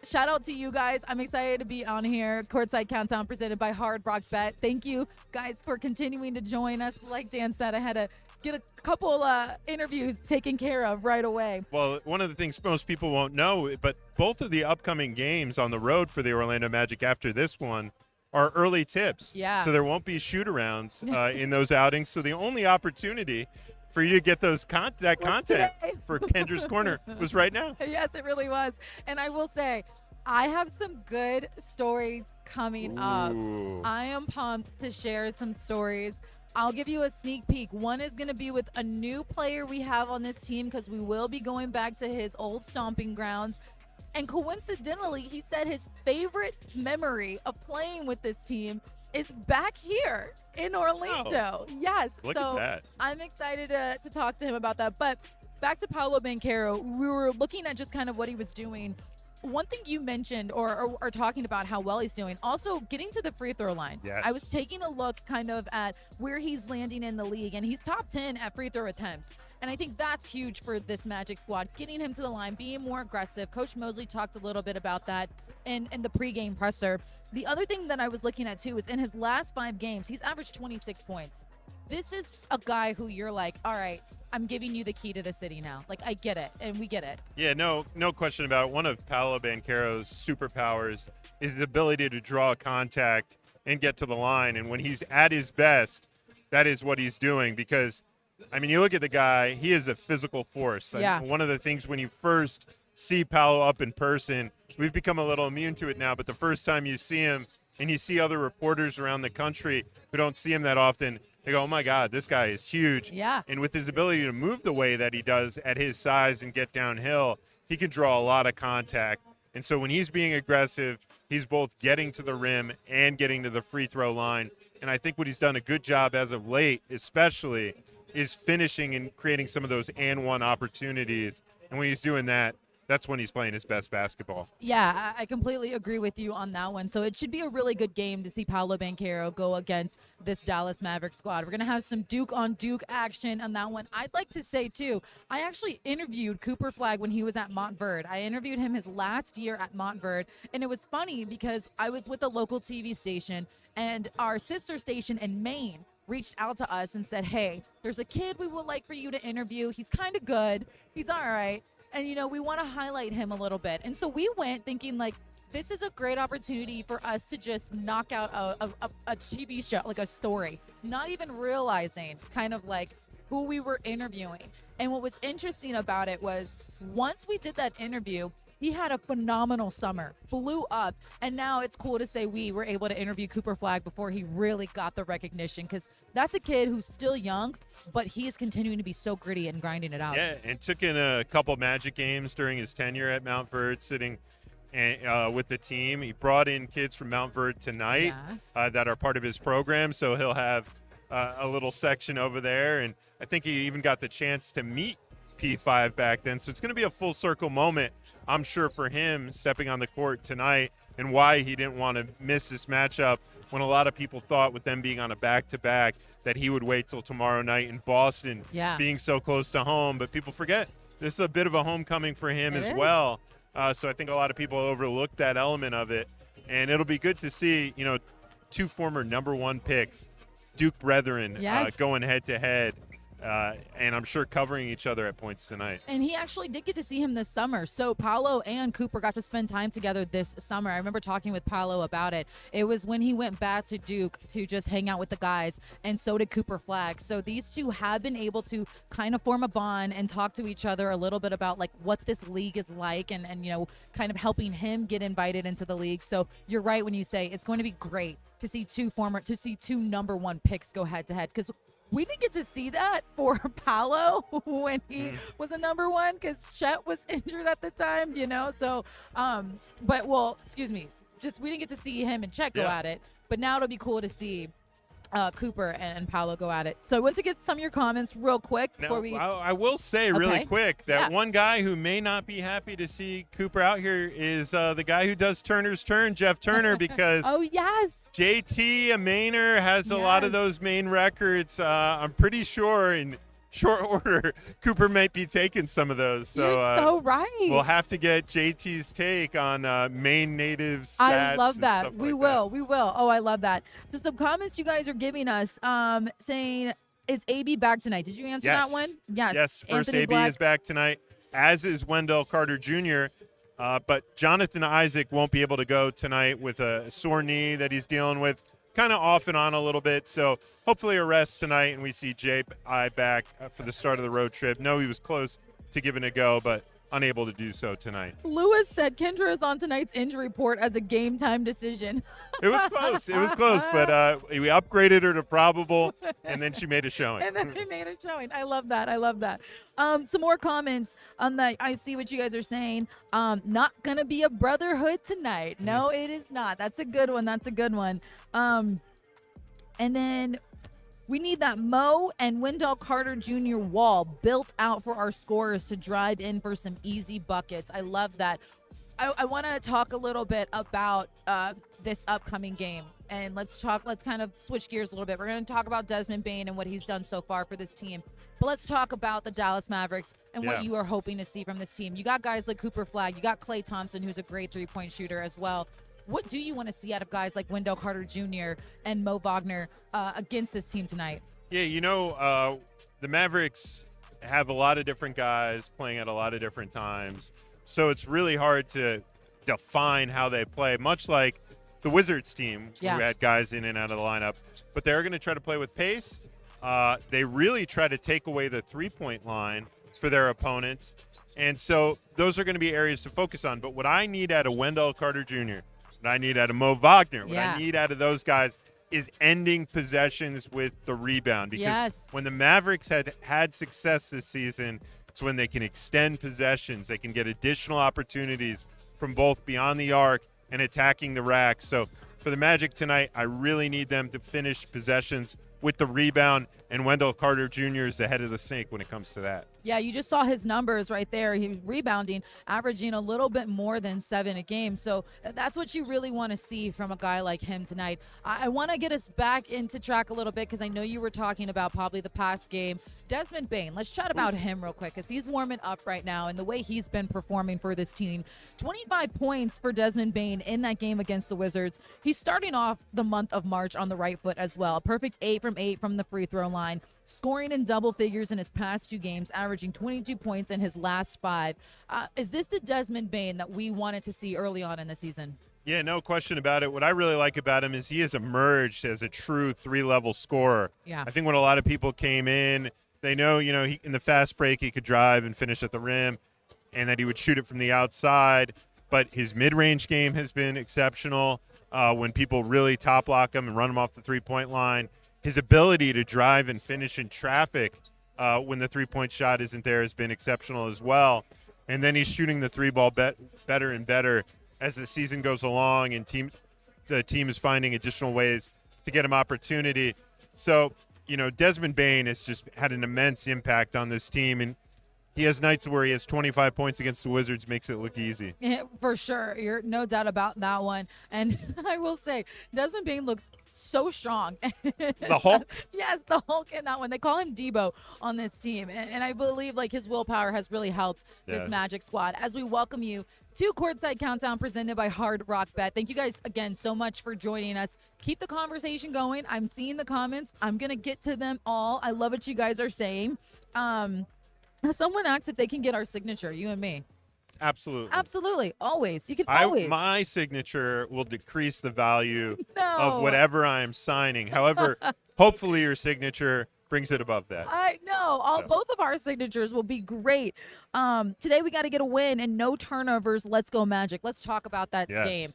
shout out to you guys. I'm excited to be on here. Courtside Countdown presented by Hard Rock Bet. Thank you guys for continuing to join us. Like Dan said, I had to get a couple interviews taken care of right away. Well, one of the things most people won't know, but both of the upcoming games on the road for the Orlando Magic after this one are early tips. Yeah. So there won't be shoot-arounds in those outings. So the only opportunity for you to get those that content for Kendra's Corner was right now. Yes, it really was. And I will say, I have some good stories coming up. I am pumped to share some stories. I'll give you a sneak peek. One is going to be with a new player we have on this team, because we will be going back to his old stomping grounds. And coincidentally, he said his favorite memory of playing with this team is back here in Orlando. Yes. Look so at that. I'm excited to talk to him about that. But back to Paolo Banchero, we were looking at just kind of what he was doing. One thing you mentioned or talking about how well he's doing, also getting to the free throw line. Yes. I was taking a look kind of at where he's landing in the league, and he's top 10 at free throw attempts. And I think that's huge for this Magic squad, getting him to the line, being more aggressive. Coach Mosley talked a little bit about that in the pregame presser. The other thing that I was looking at, too, is in his last 5 games, he's averaged 26 points. This is a guy who you're like, all right, I'm giving you the key to the city now. Like, I get it, and we get it. Yeah, no question about it. One of Paolo Banchero's superpowers is the ability to draw contact and get to the line. And when he's at his best, that is what he's doing. Because, I mean, you look at the guy, he is a physical force. Yeah. I mean, one of the things when you first see Paolo up in person, we've become a little immune to it now, but the first time you see him and you see other reporters around the country who don't see him that often, they go, oh, my God, this guy is huge. Yeah. And with his ability to move the way that he does at his size and get downhill, he can draw a lot of contact. And so when he's being aggressive, he's both getting to the rim and getting to the free throw line. And I think what he's done a good job as of late, especially, is finishing and creating some of those and one opportunities. And when he's doing that, that's when he's playing his best basketball. Yeah, I completely agree with you on that one. So it should be a really good game to see Paolo Banchero go against this Dallas Mavericks squad. We're going to have some Duke-on-Duke action on that one. I'd like to say, too, I actually interviewed Cooper Flagg when he was at Montverde. I interviewed him his last year at Montverde, and it was funny because I was with a local TV station, and our sister station in Maine reached out to us and said, hey, there's a kid we would like for you to interview. He's kind of good. He's all right. And, we want to highlight him a little bit. And so we went thinking, like, this is a great opportunity for us to just knock out a TV show, like a story, not even realizing kind of like who we were interviewing. And what was interesting about it was once we did that interview, he had a phenomenal summer, blew up, and now it's cool to say we were able to interview Cooper Flagg before he really got the recognition, because that's a kid who's still young, but he is continuing to be so gritty and grinding it out. Yeah, and took in a couple Magic games during his tenure at Mount Verde, sitting with the team. He brought in kids from Mount Verde tonight that are part of his program, so he'll have a little section over there, and I think he even got the chance to meet P5 back then. So it's going to be a full circle moment, I'm sure, for him stepping on the court tonight, and why he didn't want to miss this matchup when a lot of people thought with them being on a back-to-back that he would wait till tomorrow night in Boston, being so close to home. But people forget this is a bit of a homecoming for him as well. So I think a lot of people overlooked that element of it. And it'll be good to see, 2 former #1 picks, Duke brethren, going head-to-head. And I'm sure covering each other at points tonight. And he actually did get to see him this summer. So Paolo and Cooper got to spend time together this summer. I remember talking with Paolo about it. It was when he went back to Duke to just hang out with the guys, and so did Cooper Flagg. So these two have been able to kind of form a bond and talk to each other a little bit about like what this league is like, and kind of helping him get invited into the league. So you're right when you say it's going to be great to see two #1 picks go head to head, because we didn't get to see that for Paolo when he was a number one because Chet was injured at the time, So, excuse me. Just we didn't get to see him and Chet go at it. But now it'll be cool to see Cooper and Paolo go at it. So I want to get some of your comments real quick before we. I will say really quick that one guy who may not be happy to see Cooper out here is the guy who does Turner's Turn, Jeff Turner, because oh yes, JT Mainer has a lot of those Maine records. I'm pretty sure in short order, Cooper might be taking some of those. So, you're so right. We'll have to get JT's take on Maine native stats. I love that. Stuff We like will. that. We will. Oh, I love that. So some comments you guys are giving us saying, is AB back tonight? Did you answer that one? Yes. Yes, first Anthony AB Black. is back tonight, as is Wendell Carter Jr., but Jonathan Isaac won't be able to go tonight with a sore knee that he's dealing with, kind of off and on a little bit. So hopefully a rest tonight, and we see J.I. back for the start of the road trip. No, he was close to giving it a go, but unable to do so tonight. Lewis said Kendra is on tonight's injury report as a game time decision. It was close. It was close, but we upgraded her to probable, and then she made a showing. And then they made a showing. I love that. I love that. Some more comments on that. I see what you guys are saying. Not going to be a brotherhood tonight. No, it is not. That's a good one. That's a good one. And then we need that Mo and Wendell Carter Jr. wall built out for our scorers to drive in for some easy buckets. I love that. I want to talk a little bit about this upcoming game. And let's kind of switch gears a little bit. We're going to talk about Desmond Bane and what he's done so far for this team. But let's talk about the Dallas Mavericks and what you are hoping to see from this team. You got guys like Cooper Flagg. You got Klay Thompson, who's a great three-point shooter as well. What do you want to see out of guys like Wendell Carter Jr. and Mo Wagner against this team tonight? Yeah, the Mavericks have a lot of different guys playing at a lot of different times. So it's really hard to define how they play, much like the Wizards team who had guys in and out of the lineup. But they're going to try to play with pace. They really try to take away the three-point line for their opponents. And so those are going to be areas to focus on. But what I need out of Wendell Carter Jr., what I need out of Mo Wagner, what I need out of those guys is ending possessions with the rebound. Because when the Mavericks had success this season, it's when they can extend possessions. They can get additional opportunities from both beyond the arc and attacking the rack. So for the Magic tonight, I really need them to finish possessions with the rebound, and Wendell Carter Jr. is the head of the snake when it comes to that. Yeah, you just saw his numbers right there. He was rebounding, averaging a little bit more than 7 a game. So that's what you really want to see from a guy like him tonight. I want to get us back into track a little bit because I know you were talking about probably the past game. Desmond Bane, let's chat about him real quick because he's warming up right now and the way he's been performing for this team. 25 points for Desmond Bane in that game against the Wizards. He's starting off the month of March on the right foot as well. Perfect 8 from 8 from the free throw line. Scoring in double figures in his past 2 games, averaging 22 points in his last 5. Is this the Desmond Bane that we wanted to see early on in the season? Yeah, no question about it. What I really like about him is he has emerged as a true 3-level scorer. Yeah. I think when a lot of people came in, they know, he, in the fast break, he could drive and finish at the rim and that he would shoot it from the outside. But his mid-range game has been exceptional when people really top block him and run him off the three-point line. His ability to drive and finish in traffic when the three-point shot isn't there has been exceptional as well. And then he's shooting the three ball better and better as the season goes along, and the team is finding additional ways to get him opportunity. So, Desmond Bane has just had an immense impact on this team, and he has nights where he has 25 points against the Wizards, makes it look easy. Yeah, for sure. You're no doubt about that one. And I will say, Desmond Bane looks so strong. The Hulk? Yes, the Hulk in that one. They call him Debo on this team. And I believe his willpower has really helped this Magic squad. As we welcome you to Courtside Countdown presented by Hard Rock Bet. Thank you guys again so much for joining us. Keep the conversation going. I'm seeing the comments. I'm going to get to them all. I love what you guys are saying. Someone asked if they can get our signature, you and me. Absolutely. Absolutely. Always. You can always. My signature will decrease the value No. of whatever I am signing. However, hopefully your signature brings it above that. I know. Both of our signatures will be great. Today we got to get a win and no turnovers. Let's go Magic. Let's talk about that game.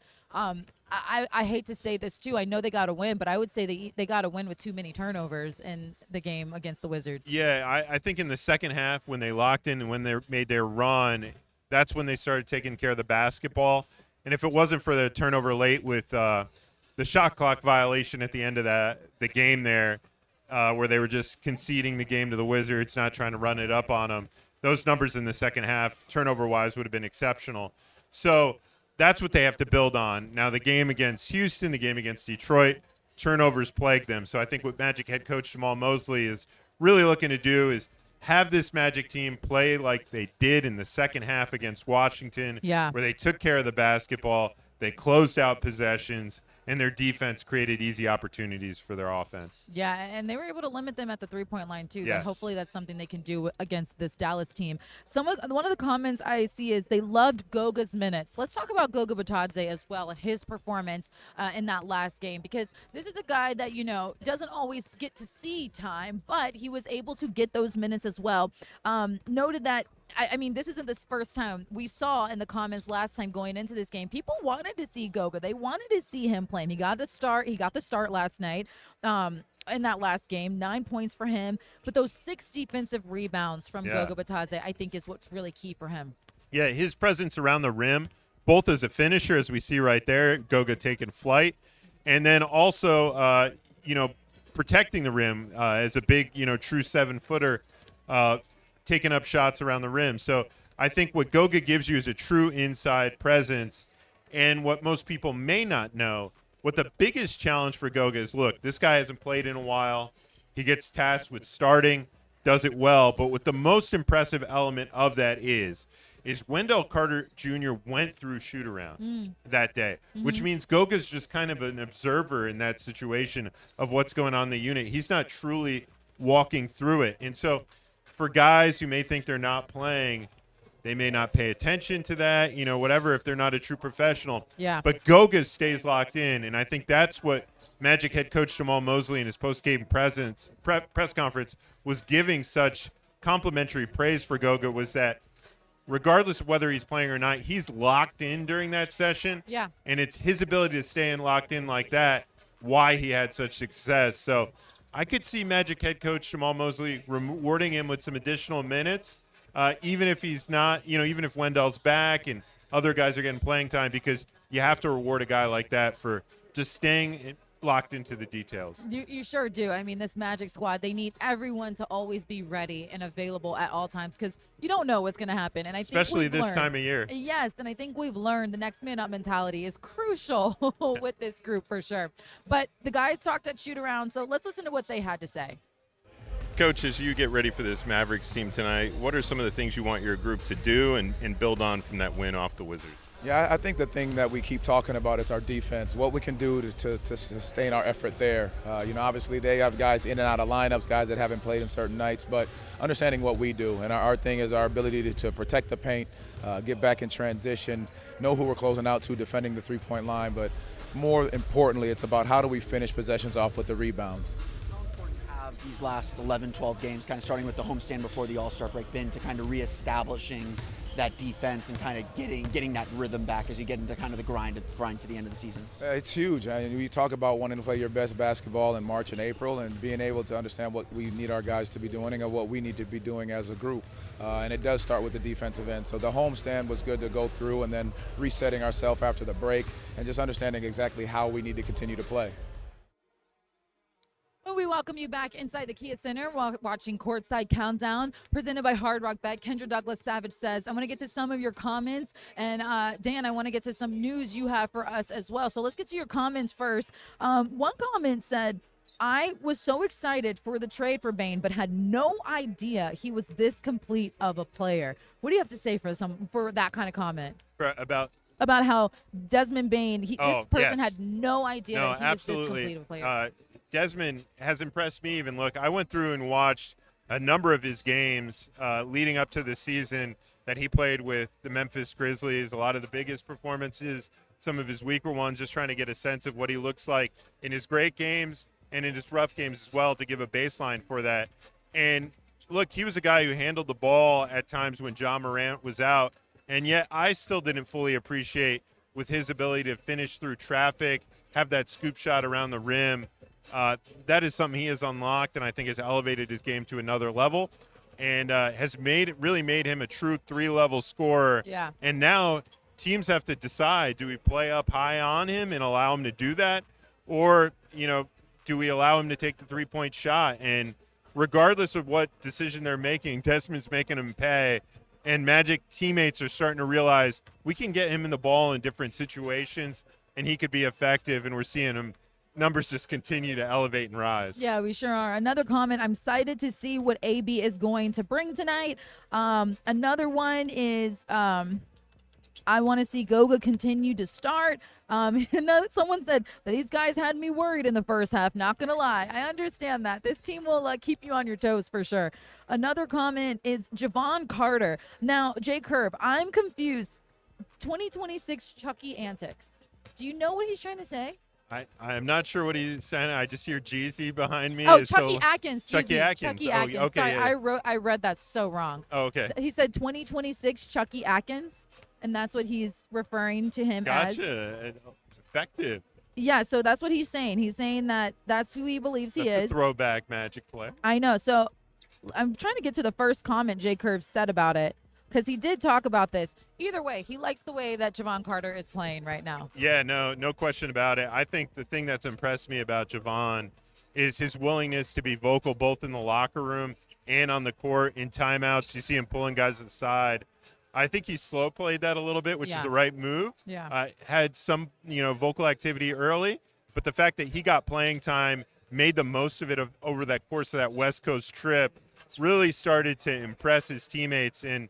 I hate to say this too. I know they got to win, but I would say they got to win with too many turnovers in the game against the Wizards. Yeah, I think in the second half when they locked in and when they made their run, that's when they started taking care of the basketball. And if it wasn't for the turnover late with the shot clock violation at the end of the game there, where they were just conceding the game to the Wizards, not trying to run it up on them, those numbers in the second half, turnover-wise, would have been exceptional. So that's what they have to build on. Now, the game against Houston, the game against Detroit, turnovers plagued them. So I think what Magic head coach Jamal Mosley is really looking to do is have this Magic team play like they did in the second half against Washington, Yeah. where they took care of the basketball, they closed out possessions, and their defense created easy opportunities for their offense. Yeah, and they were able to limit them at the three-point line too. Yes. Hopefully that's something they can do against this Dallas team. One of the comments I see is they loved Goga's minutes. Let's talk about Goga Bitadze as well and his performance in that last game, because this is a guy that, doesn't always get to see time, but he was able to get those minutes as well. Noted that I mean, this isn't the first time. We saw in the comments last time going into this game, people wanted to see Goga. They wanted to see him play. He got the start last night in that last game. 9 points for him. But those 6 defensive rebounds from Goga Bitadze, I think, is what's really key for him. Yeah, his presence around the rim, both as a finisher, as we see right there, Goga taking flight, and then also, protecting the rim as a big, true 7-footer, taking up shots around the rim. So I think what Goga gives you is a true inside presence. And what most people may not know, what the biggest challenge for Goga is, look, this guy hasn't played in a while. He gets tasked with starting, does it well. But what the most impressive element of that is Wendell Carter Jr. went through shoot-around that day, which means Goga's just kind of an observer in that situation of what's going on in the unit. He's not truly walking through it. And so for guys who may think they're not playing, they may not pay attention to that, whatever, if they're not a true professional. Yeah. But Goga stays locked in, and I think that's what Magic head coach Jamal Mosley in his post-game press conference was giving such complimentary praise for Goga, was that regardless of whether he's playing or not, he's locked in during that session. Yeah. And it's his ability to stay locked in like that why he had such success. So I could see Magic head coach Jamal Mosley rewarding him with some additional minutes, even if he's not, even if Wendell's back and other guys are getting playing time, because you have to reward a guy like that for just staying locked into the details. You sure do. I mean, this Magic squad, they need everyone to always be ready and available at all times, because you don't know what's going to happen. And especially this time of year. Yes, and I think we've learned the next man up mentality is crucial with this group for sure. But the guys talked at shoot around, so let's listen to what they had to say. Coach, as you get ready for this Mavericks team tonight, what are some of the things you want your group to do and build on from that win off the Wizards? Yeah, I think the thing that we keep talking about is our defense, what we can do to sustain our effort there. Obviously they have guys in and out of lineups, guys that haven't played in certain nights, but understanding what we do. And our thing is our ability to protect the paint, get back in transition, know who we're closing out to, defending the three-point line. But more importantly, it's about how do we finish possessions off with the rebounds. These last 11, 12 games, kind of starting with the homestand before the All-Star break, been to kind of reestablishing that defense and kind of getting that rhythm back as you get into kind of the grind to the end of the season? It's huge. I mean, we talk about wanting to play your best basketball in March and April, and being able to understand what we need our guys to be doing and what we need to be doing as a group. And it does start with the defensive end. So the homestand was good to go through, and then resetting ourselves after the break and just understanding exactly how we need to continue to play. We welcome you back inside the Kia Center while watching Courtside Countdown, presented by Hard Rock Bet. Kendra Douglas Savage says, I want to get to some of your comments. And Dan, I want to get to some news you have for us as well. So let's get to your comments first. One comment said, I was so excited for the trade for Bane, but had no idea he was this complete of a player. What do you have to say for that kind of comment? About how Desmond Bane, this person had no idea that he was this complete of a player. Desmond has impressed me even. Look, I went through and watched a number of his games leading up to the season that he played with the Memphis Grizzlies, a lot of the biggest performances, some of his weaker ones, just trying to get a sense of what he looks like in his great games and in his rough games as well, to give a baseline for that. And look, he was a guy who handled the ball at times when Ja Morant was out, and yet I still didn't fully appreciate with his ability to finish through traffic, have that scoop shot around the rim. That is something he has unlocked, and I think has elevated his game to another level, and has really made him a true 3-level scorer. Yeah. And now teams have to decide: do we play up high on him and allow him to do that, or do we allow him to take the 3-point shot? And regardless of what decision they're making, Desmond's making him pay. And Magic teammates are starting to realize we can get him in the ball in different situations, and he could be effective. And we're seeing him numbers just continue to elevate and rise. Yeah, we sure are. Another comment, I'm excited to see what AB is going to bring tonight. Another one is I want to see Goga continue to start. Someone said that these guys had me worried in the first half. Not going to lie. I understand that. This team will keep you on your toes for sure. Another comment is Jevon Carter. Now, Jay Curb, I'm confused. 2026 Chucky antics. Do you know what he's trying to say? I am not sure what he's saying. I just hear Jeezy behind me. Oh, Chucky Atkins. Chucky Atkins. Chucky Atkins. Oh, okay, Sorry, yeah. I read that so wrong. Oh, okay. He said 2026 Chucky Atkins, and that's what he's referring to him as. Gotcha. Effective. Yeah, so that's what he's saying. He's saying that that's who he believes he That's is. a throwback Magic play. I know. So I'm trying to get to the first comment Jay Curve said about it, because he did talk about this. Either way, he likes the way that Jevon Carter is playing right now. Yeah, no question about it. I think the thing that's impressed me about Jevon is his willingness to be vocal both in the locker room and on the court in timeouts. You see him pulling guys aside. I think he slow played that a little bit, which is the right move. Yeah. Had some, vocal activity early, but the fact that he got playing time, made the most of it over that course of that West Coast trip, really started to impress his teammates. And,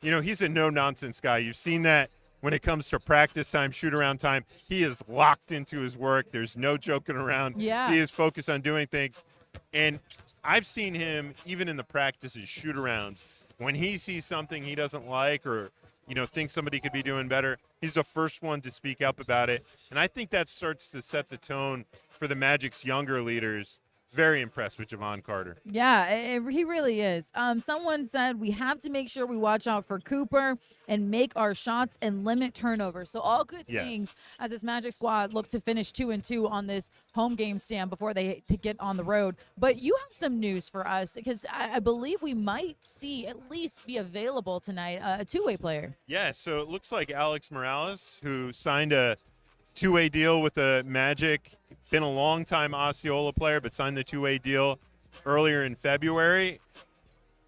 he's a no-nonsense guy. You've seen that when it comes to practice time, shoot-around time. He is locked into his work. There's no joking around. Yeah. He is focused on doing things. And I've seen him, even in the practices, shoot-arounds, when he sees something he doesn't like or, thinks somebody could be doing better, he's the first one to speak up about it. And I think that starts to set the tone for the Magic's younger leaders. Very impressed with Jevon Carter. Yeah, he really is. Someone said we have to make sure we watch out for Cooper and make our shots and limit turnovers. So all good things as this Magic squad look to finish 2-2 on this home game stand before they get on the road. But you have some news for us, because I believe we might see at least be available tonight a two-way player. Yeah, so it looks like Alex Morales, who signed a two-way deal with the Magic, been a long-time Osceola player, but signed the two-way deal earlier in February,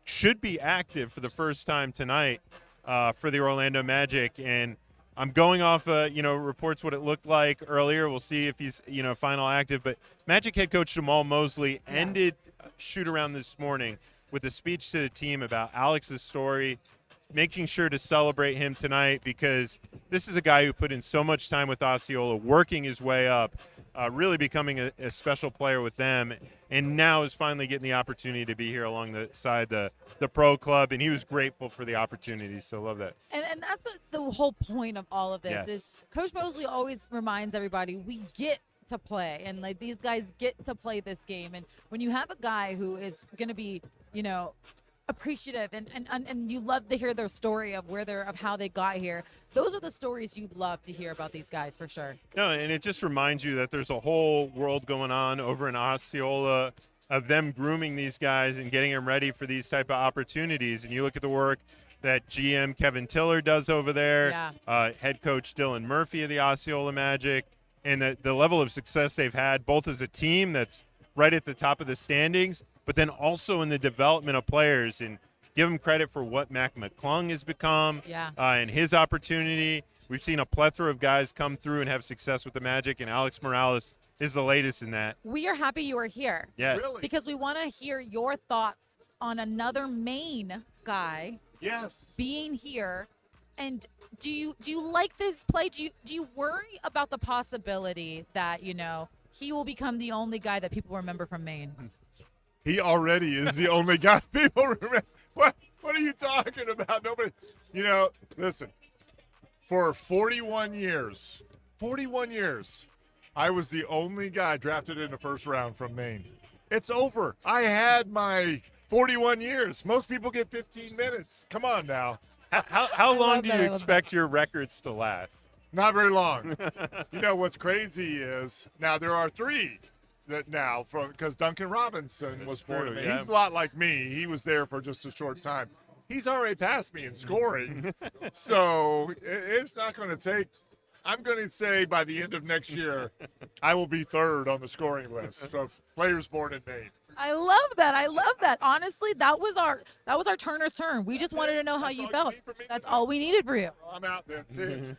should be active for the first time tonight for the Orlando Magic. And I'm going off, reports what it looked like earlier. We'll see if he's, final active. But Magic head coach Jamal Mosley ended shoot-around this morning with a speech to the team about Alex's story, making sure to celebrate him tonight, because this is a guy who put in so much time with Osceola, working his way up, really becoming a special player with them, and now is finally getting the opportunity to be here alongside the pro club, and he was grateful for the opportunity, so love that. And that's the whole point of all of this. Yes. Is Coach Mosley always reminds everybody we get to play, and these guys get to play this game. And when you have a guy who is going to be, appreciative and you love to hear their story of how they got here, those are the stories you'd love to hear about these guys for sure. No, and it just reminds you that there's a whole world going on over in Osceola of them grooming these guys and getting them ready for these type of opportunities. And you look at the work that GM Kevin Tiller does over there, head coach Dylan Murphy of the Osceola Magic, and the level of success they've had, both as a team that's right at the top of the standings, but then also in the development of players. And give him credit for what Mac McClung has become and his opportunity. We've seen a plethora of guys come through and have success with the Magic, and Alex Morales is the latest in that. We are happy you are here. Yes. Really? Because we want to hear your thoughts on another Maine guy being here. And do you like this play? Do you worry about the possibility that, he will become the only guy that people remember from Maine? He already is the only guy people remember. What are you talking about? Nobody, listen, for 41 years, I was the only guy drafted in the first round from Maine. It's over. I had my 41 years. Most people get 15 minutes. Come on now. How long do you expect your records to last? Not very long. You know what's crazy is now there are 3 that now because Duncan Robinson was born to me. Yeah. He's a lot like me. He was there for just a short time. He's already passed me in scoring, so it's not going to take. I'm going to say by the end of next year, I will be 3rd on the scoring list of players born in Maine. I love that. I love that. Honestly, that was our Turner's turn. We just wanted to know how you felt. That's all we needed for you. I'm out there too.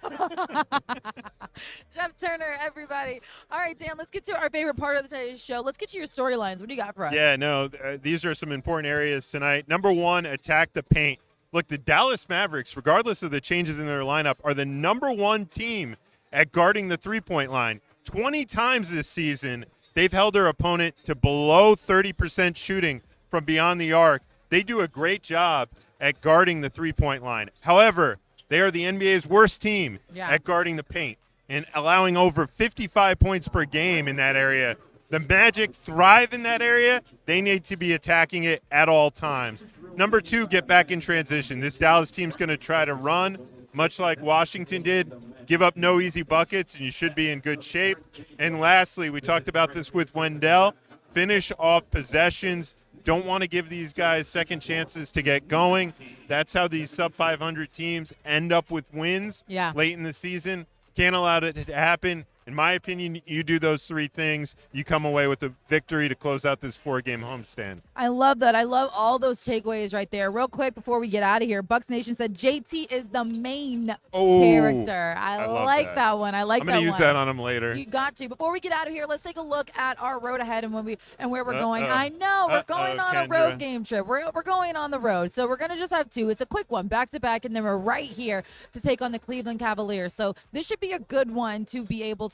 Jeff Turner, everybody. All right, Dan, let's get to our favorite part of today's show. Let's get to your storylines. What do you got for us? Yeah, no, these are some important areas tonight. Number 1, attack the paint. Look, the Dallas Mavericks, regardless of the changes in their lineup, are the number 1 team at guarding the three-point line. 20 times this season, they've held their opponent to below 30% shooting from beyond the arc. They do a great job at guarding the three-point line. However, they are the NBA's worst team at guarding the paint and allowing over 55 points per game in that area. The Magic thrive in that area. They need to be attacking it at all times. Number 2, get back in transition. This Dallas team's going to try to run, much like Washington did. Give up no easy buckets, and you should be in good shape. And lastly, we talked about this with Wendell. Finish off possessions. Don't want to give these guys second chances to get going. That's how these sub-500 teams end up with wins late in the season. Can't allow it to happen. In my opinion, you do those 3 things, you come away with a victory to close out this 4-game homestand. I love that. I love all those takeaways right there. Real quick before we get out of here, Bucks Nation said JT is the main character. I like that one. I like that one. I'm going to use that on him later. You got to. Before we get out of here, let's take a look at our road ahead and where we're going. I know we're going on a road game trip. We're going on the road, so we're going to just have 2. It's a quick one, back-to-back, and then we're right here to take on the Cleveland Cavaliers. So this should be a good one to be able to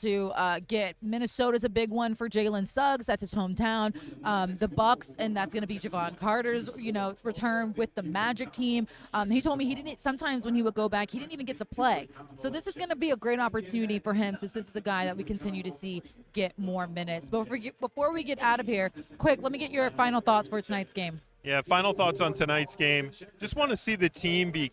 get. Minnesota's a big one for Jalen Suggs. That's his hometown. The Bucks, and that's going to be Jevon Carter's, return with the Magic team. He told me he didn't. Sometimes when he would go back, he didn't even get to play. So this is going to be a great opportunity for him, since this is a guy that we continue to see get more minutes. But before we get out of here, quick, let me get your final thoughts for tonight's game. Yeah, final thoughts on tonight's game. Just want to see the team be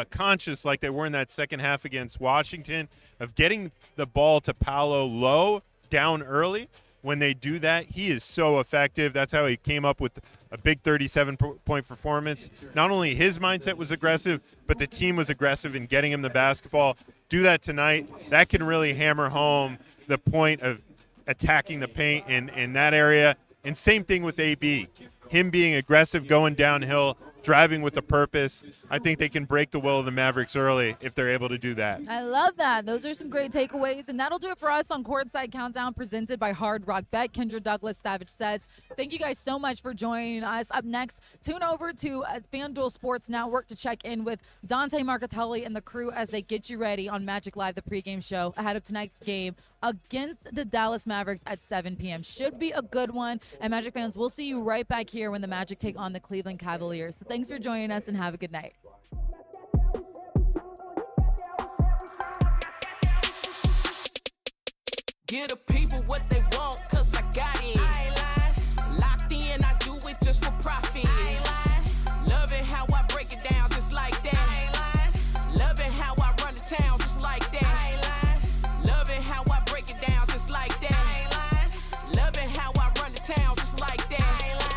conscious like they were in that second half against Washington of getting the ball to Paolo low, down early. When they do that, he is so effective. That's how he came up with a big 37-point performance. Not only his mindset was aggressive, but the team was aggressive in getting him the basketball. Do that tonight. That can really hammer home the point of attacking the paint in that area. And same thing with AB. Him being aggressive, going downhill, driving with a purpose. I think they can break the will of the Mavericks early if they're able to do that. I love that. Those are some great takeaways, and that'll do it for us on Courtside Countdown presented by Hard Rock Bet. Kendra Douglas Savage says, thank you guys so much for joining us. Up next, tune over to FanDuel Sports Network to check in with Dante Marcatelli and the crew as they get you ready on Magic Live, the pregame show, ahead of tonight's game against the Dallas Mavericks at 7 p.m. Should be a good one. And Magic fans, we'll see you right back here when the Magic take on the Cleveland Cavaliers. So thanks for joining us and have a good night. Give the people what they want, cause I got it. I ain't lying. Locked in, I do it just for profit. I ain't lying. Love it how I break it down just like that. I ain't lying. Love it how I run the town just like that. I ain't lying. Love it how I break it down just like that. I ain't lying. Love it how I run the town just like that. I ain't lying.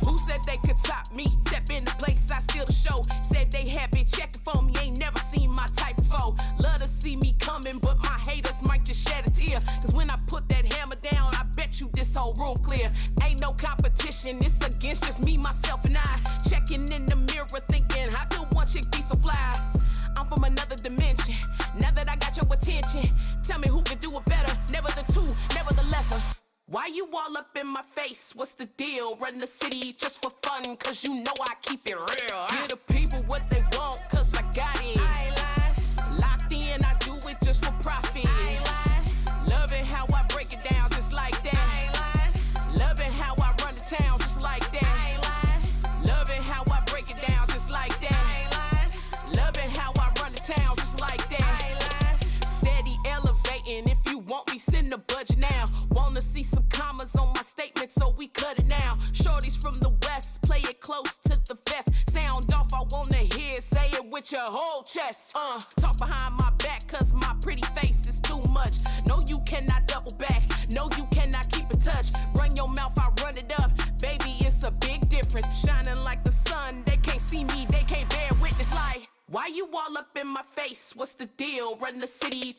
Who said they could top me? Step in the place, I steal the show. Said they happy checking for me, ain't never seen my type before. Love to see me coming, but my haters might just shed a tear. Cause when I put that hammer down, I bet you this whole room clear. Ain't no competition, it's against just me, myself, and I. Checking in the mirror, thinking, how could one chick be so fly? I'm from another dimension. Now that I got your attention, tell me who can do it better. Never the two, never the lesser. Why you all up in my face? What's the deal? Run the city just for fun, cause you know I keep it real. Give the people what they want, cause I got it. I ain't lying. Locked in, I do it just for profit. I ain't lying. Love it how I break it down just like that. I ain't lying. Love it how I run the town just like that. I ain't lying. Love it how I break it down just like that. I ain't lying. Love it how I run the town just like that. I ain't lying. Steady elevating. If you want me, send the budget now. Wanna see some commas on my statements so we cut it now. Shorties from the west, play it close to the vest. Sound off, I wanna hear, say it with your whole chest. Talk behind my back, cause my pretty face is too much. No, you cannot double back. No, you cannot keep in touch. Run your mouth, I run it up. Baby, it's a big difference. Shining like the sun, they can't see me, they can't bear witness. Like, why you all up in my face? What's the deal? Run the city.